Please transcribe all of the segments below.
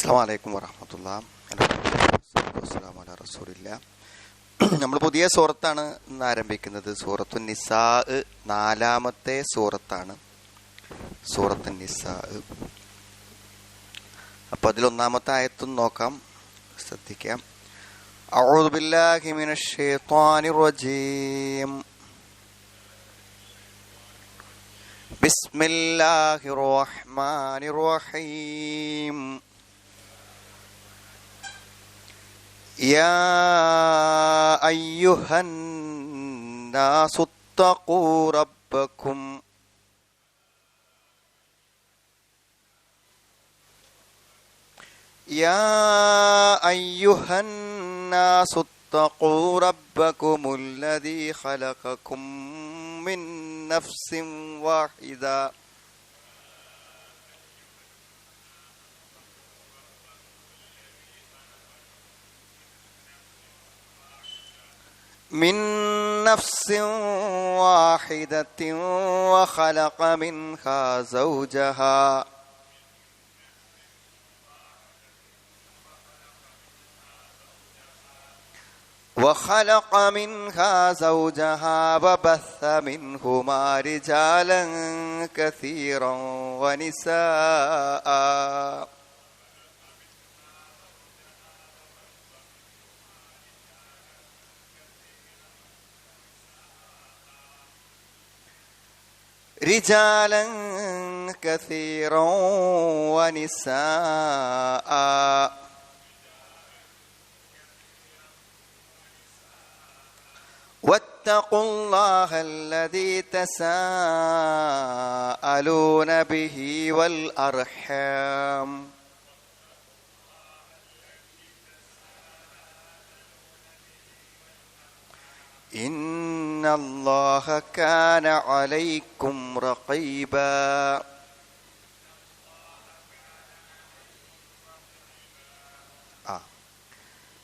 അസ്സലാമു അലൈക്കും വറഹ്മത്തുള്ളാഹി വസ്സലാമു അലാ റസൂലില്ലാഹ്. നമ്മൾ പുതിയ സൂറത്താണ് ഇന്ന് ആരംഭിക്കുന്നത്. സൂറത്തുൻ നിസാ, 4-ാമത്തെ സൂറത്താണ് സൂറത്തുൻ നിസാ. അപ്പോൾ അതിൽ 1-ാമത്തെ ആയത്തും നോക്കാം, ശ്രദ്ധിക്കാം. അഊദു ബില്ലാഹി മിനശ് ശൈത്വാനിർ റജീം. ബിസ്മില്ലാഹിർ റഹ്മാനിർ റഹീം. يا أيها الناس اتقوا ربكم يا أيها الناس اتقوا ربكم الذي خلقكم من نفس واحدة من نفس واحدة وخلق منها زوجها وبث منهما رجالا كثيرا ونساء رجالا كثيرا ونساء واتقوا الله الذي تساءلون به والأرحام إن الله كان عليكم رقيبا.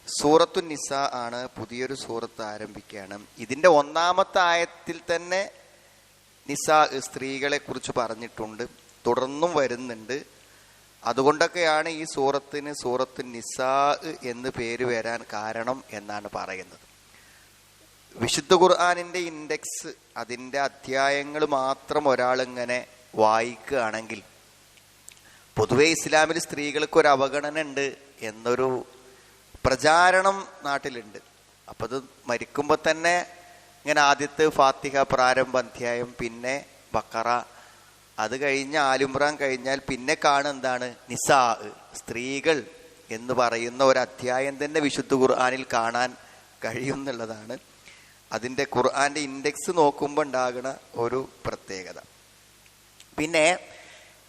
സൂറത്തുൻ നിസാ ആണ്, പുതിയൊരു സൂറത്ത് ആരംഭിക്കുകയാണ്. ഇതിൻ്റെ 1-ാമത്തെ ആയത്തിൽ തന്നെ നിസാ, സ്ത്രീകളെ കുറിച്ച് പറഞ്ഞിട്ടുണ്ട്, തുടർന്നും വരുന്നുണ്ട്. അതുകൊണ്ടൊക്കെയാണ് ഈ സൂറത്തിന് സൂറത്തുൻ നിസാ എന്ന് പേര് വരാൻ കാരണം എന്നാണ് പറയുന്നത്. വിശുദ്ധ ഖുർആനിൻ്റെ ഇൻഡെക്സ്, അതിൻ്റെ അധ്യായങ്ങൾ മാത്രം ഒരാളിങ്ങനെ വായിക്കുകയാണെങ്കിൽ, പൊതുവെ ഇസ്ലാമിൽ സ്ത്രീകൾക്ക് ഒരു അവഗണന ഉണ്ട് എന്നൊരു പ്രചാരണം നാട്ടിലുണ്ട്. അപ്പം അത് മരിക്കുമ്പോൾ തന്നെ ഇങ്ങനെ ആദ്യത്തെ ഫാത്തിഹ പ്രാരംഭ അധ്യായം, പിന്നെ ബക്കറ, അത് കഴിഞ്ഞ് ആലിമ്രാൻ കഴിഞ്ഞാൽ പിന്നെ എന്താണ്, നിസാ, സ്ത്രീകൾ എന്ന് പറയുന്ന ഒരു അധ്യായം തന്നെ വിശുദ്ധ ഖുർആനിൽ കാണാൻ കഴിയുമെന്നുള്ളതാണ് അതിൻ്റെ ഖുർആൻ്റെ ഇൻഡെക്സ് നോക്കുമ്പോൾ ഉണ്ടാകുന്ന ഒരു പ്രത്യേകത. പിന്നെ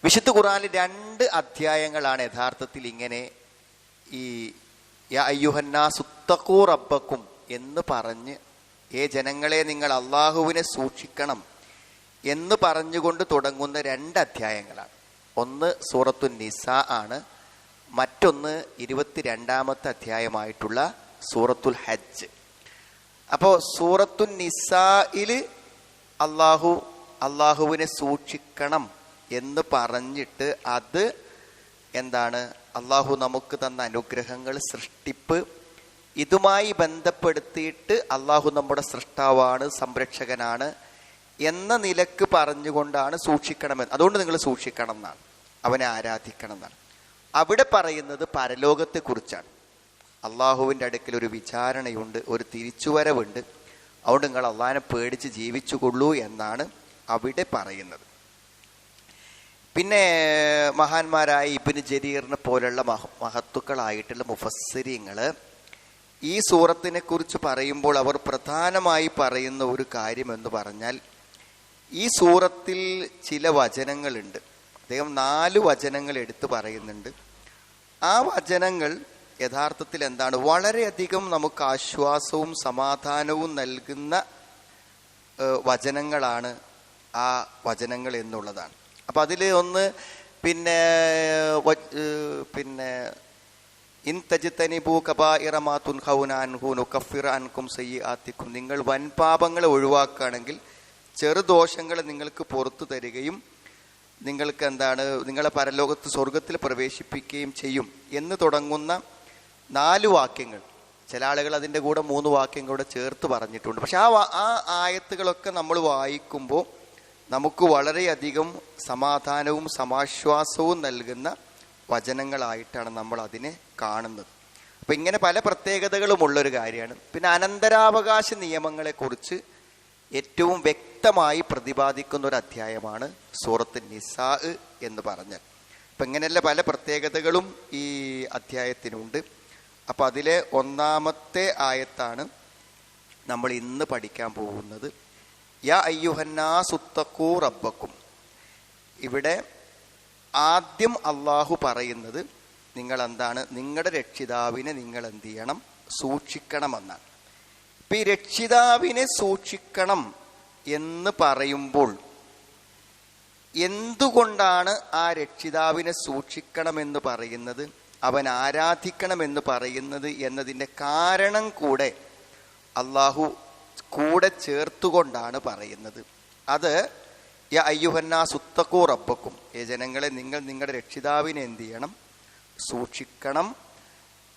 വിശുദ്ധ ഖുർആനിൽ 2 അധ്യായങ്ങളാണ് യഥാർത്ഥത്തിൽ ഇങ്ങനെ ഈ യാ അയ്യുഹന്നാസ് ഉത്തഖൂ റബ്ബക്കും എന്ന് പറഞ്ഞ്, ജനങ്ങളെ നിങ്ങൾ അള്ളാഹുവിനെ സൂക്ഷിക്കണം എന്ന് പറഞ്ഞുകൊണ്ട് തുടങ്ങുന്ന 2 അധ്യായങ്ങളാണ്. ഒന്ന് സൂറത്തുൻ നിസാ ആണ്, മറ്റൊന്ന് 22-ാമത്തെ അധ്യായമായിട്ടുള്ള സൂറത്തുൽ ഹജ്ജ്. അപ്പോൾ സൂറത്തുൻ നിസായിൽ അള്ളാഹുവിനെ സൂക്ഷിക്കണം എന്ന് പറഞ്ഞിട്ട്, അത് എന്താണ്, അള്ളാഹു നമുക്ക് തന്ന അനുഗ്രഹങ്ങൾ, സൃഷ്ടിപ്പ്, ഇതുമായി ബന്ധപ്പെടുത്തിയിട്ട് അള്ളാഹു നമ്മുടെ സൃഷ്ടാവാണ്, സംരക്ഷകനാണ് എന്ന നിലക്ക് പറഞ്ഞുകൊണ്ടാണ് സൂക്ഷിക്കണമെന്ന്. അതുകൊണ്ട് നിങ്ങൾ സൂക്ഷിക്കണം എന്നാണ്, അവനെ ആരാധിക്കണം എന്നാണ്. അവിടെ പറയുന്നത് പരലോകത്തെക്കുറിച്ചാണ്. അള്ളാഹുവിൻ്റെ അടുക്കൽ ഒരു വിചാരണയുണ്ട്, ഒരു തിരിച്ചുവരവുണ്ട്, അതുകൊണ്ട് നിങ്ങൾ അള്ളാഹിനെ പേടിച്ച് ജീവിച്ചുകൊള്ളൂ എന്നാണ് അവിടെ പറയുന്നത്. പിന്നെ മഹാന്മാരായ ഇബ്നു ജരീറിനെ പോലുള്ള മഹത്തുക്കളായിട്ടുള്ള മുഫസ്സിരീങ്ങൾ ഈ സൂറത്തിനെ കുറിച്ച് പറയുമ്പോൾ അവർ പ്രധാനമായി പറയുന്ന ഒരു കാര്യം എന്ന് പറഞ്ഞാൽ, ഈ സൂറത്തിൽ ചില വചനങ്ങളുണ്ട്. അദ്ദേഹം 4 വചനങ്ങൾ എടുത്തു പറയുന്നുണ്ട്. ആ വചനങ്ങൾ യഥാർത്ഥത്തിൽ എന്താണ്, വളരെയധികം നമുക്ക് ആശ്വാസവും സമാധാനവും നൽകുന്ന വചനങ്ങളാണ് ആ വചനങ്ങൾ എന്നുള്ളതാണ്. അപ്പം അതിൽ ഒന്ന് പിന്നെ ഇൻ തജ്തനിബൂ കബായിറ മാ തുൻഹൗന അൻഹു നുകഫിറ അൻകും സയ്യിആതികും, നിങ്ങൾ വൻപാപങ്ങളെ ഒഴിവാക്കുകയാണെങ്കിൽ ചെറുദോഷങ്ങൾ നിങ്ങൾക്ക് പുറത്തു തരികയും നിങ്ങൾക്ക് എന്താണ്, നിങ്ങളെ പരലോകത്ത് സ്വർഗത്തിൽ പ്രവേശിപ്പിക്കുകയും ചെയ്യും എന്ന് തുടങ്ങുന്ന 4 വാക്യങ്ങൾ. ചില ആളുകൾ അതിൻ്റെ കൂടെ 3 വാക്യം കൂടെ ചേർത്ത് പറഞ്ഞിട്ടുണ്ട്. പക്ഷെ ആ ആയത്തുകളൊക്കെ നമ്മൾ വായിക്കുമ്പോൾ നമുക്ക് വളരെയധികം സമാധാനവും സമാശ്വാസവും നൽകുന്ന വചനങ്ങളായിട്ടാണ് നമ്മൾ അതിനെ കാണുന്നത്. അപ്പം ഇങ്ങനെ പല പ്രത്യേകതകളുമുള്ളൊരു കാര്യമാണ്. പിന്നെ അനന്തരാവകാശ നിയമങ്ങളെക്കുറിച്ച് ഏറ്റവും വ്യക്തമായി പ്രതിപാദിക്കുന്ന ഒരു അധ്യായമാണ് സൂറത്ത് നിസാ എന്ന് പറഞ്ഞാൽ. അപ്പം ഇങ്ങനെയുള്ള പല പ്രത്യേകതകളും ഈ അധ്യായത്തിനുണ്ട്. അപ്പം അതിലെ 1-ാമത്തെ ആയത്താണ് നമ്മൾ ഇന്ന് പഠിക്കാൻ പോകുന്നത്. യാ അയ്യുഹന്നാസു ഉത്തഖൂ റബ്ബക്കും. ഇവിടെ ആദ്യം അള്ളാഹു പറയുന്നത് നിങ്ങൾ എന്താണ്, നിങ്ങളുടെ രക്ഷിതാവിനെ നിങ്ങൾ എന്ത് ചെയ്യണം, സൂക്ഷിക്കണമെന്നാണ്. ഇപ്പം ഈ രക്ഷിതാവിനെ സൂക്ഷിക്കണം എന്ന് പറയുമ്പോൾ എന്തുകൊണ്ടാണ് ആ രക്ഷിതാവിനെ സൂക്ഷിക്കണമെന്ന് പറയുന്നത്, അവൻ ആരാധിക്കണമെന്ന് പറയുന്നത് എന്നതിൻ്റെ കാരണം കൂടെ അള്ളാഹു കൂടെ ചേർത്തുകൊണ്ടാണ് പറയുന്നത്. അത് യാ അയ്യുഹന്നാസു ഉത്തഖൂ റബ്ബക്കും, ജനങ്ങളെ നിങ്ങൾ നിങ്ങളുടെ രക്ഷിതാവിനെ എന്ത് ചെയ്യണം, സൂക്ഷിക്കണം.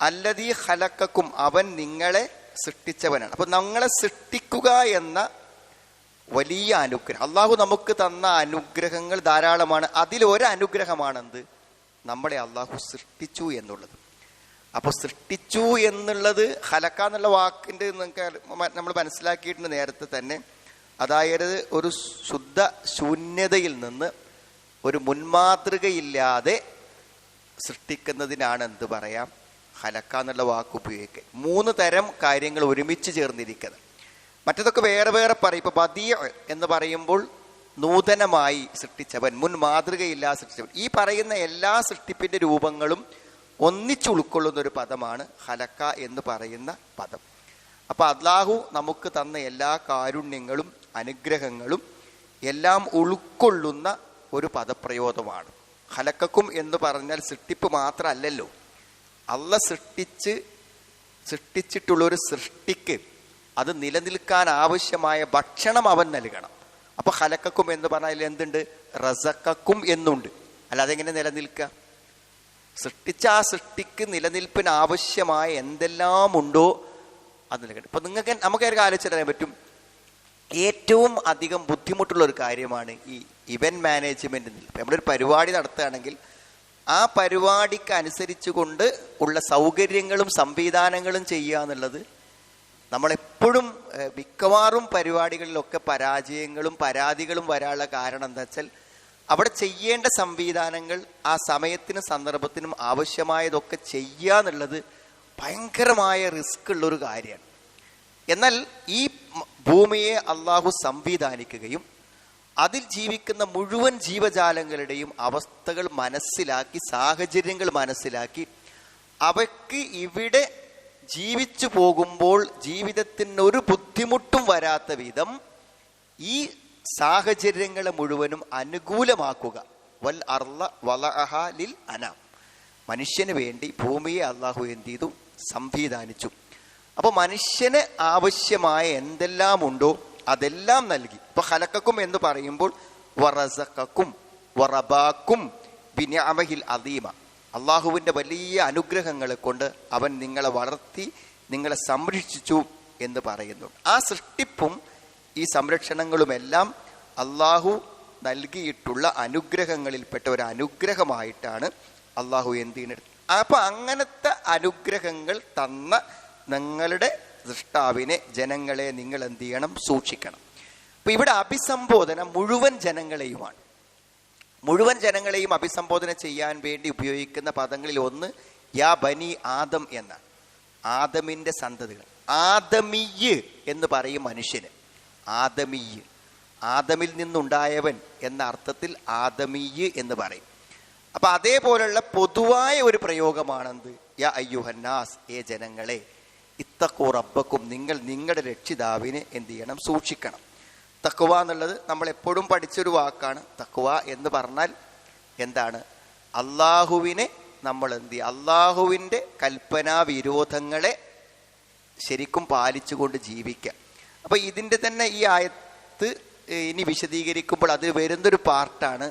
അല്ലദീ ഖലഖക്കും, അവൻ നിങ്ങളെ സൃഷ്ടിച്ചവനാണ്. അപ്പം നമ്മളെ സൃഷ്ടിക്കുക എന്ന വലിയ അനുഗ്രഹം, അള്ളാഹു നമുക്ക് തന്ന അനുഗ്രഹങ്ങൾ ധാരാളമാണ്. അതിലൊരു അനുഗ്രഹമാണെന്ത്, നമ്മളെ അള്ളാഹു സൃഷ്ടിച്ചു എന്നുള്ളത്. അപ്പോൾ സൃഷ്ടിച്ചു എന്നുള്ളത് ഖലഖ എന്നുള്ള വാക്കിൻ്റെ നമ്മൾ മനസ്സിലാക്കിയിട്ടുണ്ട് നേരത്തെ തന്നെ. അതായത് ഒരു ശുദ്ധ ശൂന്യതയിൽ നിന്ന് ഒരു മുൻമാതൃകയില്ലാതെ സൃഷ്ടിക്കുന്നതിനാണ് എന്ത് പറയാം, ഖലഖ എന്നുള്ള വാക്ക് ഉപയോഗിക്കുക. 3 തരം കാര്യങ്ങൾ ഒരുമിച്ച് ചേർന്നിരിക്കുന്നത്. മറ്റതൊക്കെ വേറെ വേറെ പറയും. ഇപ്പൊ ബദീഅ എന്ന് പറയുമ്പോൾ നൂതനമായി സൃഷ്ടിച്ചവൻ, മുൻ മാതൃകയില്ലാതെ സൃഷ്ടിച്ചവൻ. ഈ പറയുന്ന എല്ലാ സൃഷ്ടിപ്പിന്റെ രൂപങ്ങളും ഒന്നിച്ചു ഉൾക്കൊള്ളുന്ന ഒരു പദമാണ് ഖലഖ എന്ന് പറയുന്ന പദം. അപ്പൊ അല്ലാഹു നമുക്ക് തന്ന എല്ലാ കാരുണ്യങ്ങളും അനുഗ്രഹങ്ങളും എല്ലാം ഉൾക്കൊള്ളുന്ന ഒരു പദപ്രയോഗമാണ്. ഖലഖക്കും എന്ന് പറഞ്ഞാൽ സൃഷ്ടിപ്പ് മാത്രമല്ലല്ലോ, അല്ലാഹ് സൃഷ്ടിച്ചിട്ടുള്ളൊരു സൃഷ്ടിക്ക് അത് നിലനിൽക്കാൻ ആവശ്യമായ ഭക്ഷണം അവൻ നൽകണം. അപ്പൊ ഖലഖക്കും എന്ന് പറഞ്ഞാൽ എന്തുണ്ട്, റസഖക്കും എന്നുണ്ട്. അല്ലാതെ എങ്ങനെ നിലനിൽക്കുക? സൃഷ്ടിച്ച ആ സൃഷ്ടിക്ക് നിലനിൽപ്പിന് ആവശ്യമായ എന്തെല്ലാം ഉണ്ടോ അത് നൽകണം. ഇപ്പൊ നമുക്കൊരു ആലോചിച്ചറിയാൻ പറ്റും, ഏറ്റവും അധികം ബുദ്ധിമുട്ടുള്ള ഒരു കാര്യമാണ് ഈ ഇവന്റ് മാനേജ്മെന്റ്. നമ്മളൊരു പരിപാടി നടത്തുകയാണെങ്കിൽ ആ പരിപാടിക്ക് അനുസരിച്ച് കൊണ്ട് ഉള്ള സൗകര്യങ്ങളും സംവിധാനങ്ങളും ചെയ്യുക എന്നുള്ളത് നമ്മളെപ്പോഴും മിക്കവാറും പരിപാടികളിലൊക്കെ പരാജയങ്ങളും പരാതികളും വരാനുള്ള കാരണം എന്താ വെച്ചാൽ അവിടെ ചെയ്യേണ്ട സംവിധാനങ്ങൾ ആ സമയത്തിനും സന്ദർഭത്തിനും ആവശ്യമായതൊക്കെ ചെയ്യുക എന്നുള്ളത് ഭയങ്കരമായ റിസ്ക് ഉള്ളൊരു കാര്യമാണ്. എന്നാൽ ഈ ഭൂമിയെ അള്ളാഹു സംവിധാനിക്കുകയും അതിൽ ജീവിക്കുന്ന മുഴുവൻ ജീവജാലങ്ങളുടെയും അവസ്ഥകൾ മനസ്സിലാക്കി, സാഹചര്യങ്ങൾ മനസ്സിലാക്കി, അവയ്ക്ക് ഇവിടെ ജീവിച്ചു പോകുമ്പോൾ ജീവിതത്തിന് ബുദ്ധിമുട്ടും വരാത്ത വിധം ഈ സാഹചര്യങ്ങളെ മുഴുവനും അനുകൂലമാക്കുക. വൽ അർള വളഅഹ ലിൽ അനാം, മനുഷ്യന് വേണ്ടി ഭൂമിയെ അള്ളാഹു എന്ത് ചെയ്തു, സംവിധാനിച്ചു. അപ്പോൾ മനുഷ്യന് ആവശ്യമായ എന്തെല്ലാം ഉണ്ടോ അതെല്ലാം നൽകി. ഇപ്പൊ ഖലഖക്കും എന്ന് പറയുമ്പോൾ വറസഖക്കും വറബാക്കും ബിനിഅമഹിൽ അദീമ, അള്ളാഹുവിൻ്റെ വലിയ അനുഗ്രഹങ്ങളെ കൊണ്ട് അവൻ നിങ്ങളെ വളർത്തി നിങ്ങളെ സംരക്ഷിച്ചു എന്ന് പറയുന്നു. ആ സൃഷ്ടിപ്പും ഈ സംരക്ഷണങ്ങളുമെല്ലാം അള്ളാഹു നൽകിയിട്ടുള്ള അനുഗ്രഹങ്ങളിൽപ്പെട്ട ഒരു അനുഗ്രഹമായിട്ടാണ് അള്ളാഹു എന്ത് ചെയ്യുന്നത്. അപ്പൊ അങ്ങനത്തെ അനുഗ്രഹങ്ങൾ തന്ന നിങ്ങളുടെ സൃഷ്ടാവിനെ, ജനങ്ങളെ നിങ്ങൾ എന്ത് ചെയ്യണം, സൂക്ഷിക്കണം. അപ്പൊ ഇവിടെ അഭിസംബോധന മുഴുവൻ ജനങ്ങളെയുമാണ്. മുഴുവൻ ജനങ്ങളെയും അഭിസംബോധന ചെയ്യാൻ വേണ്ടി ഉപയോഗിക്കുന്ന പദങ്ങളിൽ ഒന്ന് യാ ബനി ആദം എന്നാണ്. ആദമിന്റെ സന്തതികൾ. ആദമീയ് എന്ന് പറയും മനുഷ്യന്. ആദമീയ്, ആദമിൽ നിന്നുണ്ടായവൻ എന്ന അർത്ഥത്തിൽ ആദമീയ് എന്ന് പറയും. അപ്പൊ അതേപോലുള്ള പൊതുവായ ഒരു പ്രയോഗമാണെന്ത്, യാ അയ്യുഹന്നാസ്, ജനങ്ങളെ, ഇത്തഖൂ റബ്ബക്കും, നിങ്ങൾ നിങ്ങളുടെ രക്ഷിതാവിനെ എന്ത് ചെയ്യണം, സൂക്ഷിക്കണം. തഖ്വ എന്നുള്ളത് നമ്മൾ എപ്പോഴും പഠിച്ചൊരു വാക്കാണ്. തഖ്വ എന്ന് പറഞ്ഞാൽ എന്താണ്, അള്ളാഹുവിനെ നമ്മൾ എന്ത് ചെയ്യുക, അള്ളാഹുവിൻ്റെ കൽപ്പനാ വിരോധങ്ങളെ ശരിക്കും പാലിച്ചുകൊണ്ട് ജീവിക്കുക. അപ്പൊ ഇതിൻ്റെ തന്നെ ഈ ആയത്ത് ഇനി വിശദീകരിക്കുമ്പോൾ അത് വരുന്നൊരു പാർട്ടാണ്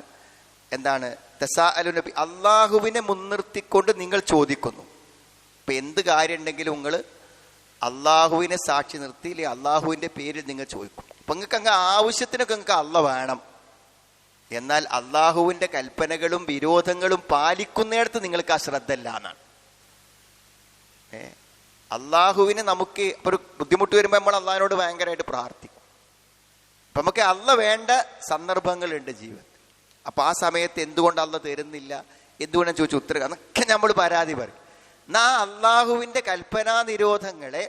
എന്താണ് തസാഅലു നബി, അള്ളാഹുവിനെ മുൻനിർത്തിക്കൊണ്ട് നിങ്ങൾ ചോദിക്കുന്നു. ഇപ്പൊ എന്ത് കാര്യം ഉണ്ടെങ്കിലും നിങ്ങൾ അള്ളാഹുവിനെ സാക്ഷി നിർത്തി ഇല്ലേ അള്ളാഹുവിന്റെ പേരിൽ നിങ്ങൾ ചോദിക്കും. അപ്പൊ നിങ്ങൾക്ക് അങ്ങ് ആവശ്യത്തിനൊക്കെ നിങ്ങൾക്ക് അള്ള വേണം. എന്നാൽ അള്ളാഹുവിന്റെ കൽപ്പനകളും വിരോധങ്ങളും പാലിക്കുന്നിടത്ത് നിങ്ങൾക്ക് ആ ശ്രദ്ധ ഇല്ല എന്നാണ്. അള്ളാഹുവിനെ നമുക്ക് ഒരു ബുദ്ധിമുട്ട് വരുമ്പോൾ നമ്മൾ അള്ളാഹിനോട് ഭയങ്കരമായിട്ട് പ്രാർത്ഥിക്കും. അപ്പൊ നമുക്ക് അള്ള വേണ്ട സന്ദർഭങ്ങളുണ്ട് ജീവിതത്തിൽ. അപ്പൊ ആ സമയത്ത് എന്തുകൊണ്ട് അള്ള തരുന്നില്ല, എന്തുകൊണ്ടാണ് ചോദിച്ചു ഉത്തരം അതൊക്കെ നമ്മൾ പരാതി പറയും. എന്നാ അള്ളാഹുവിന്റെ കൽപ്പനാ നിരോധങ്ങളെ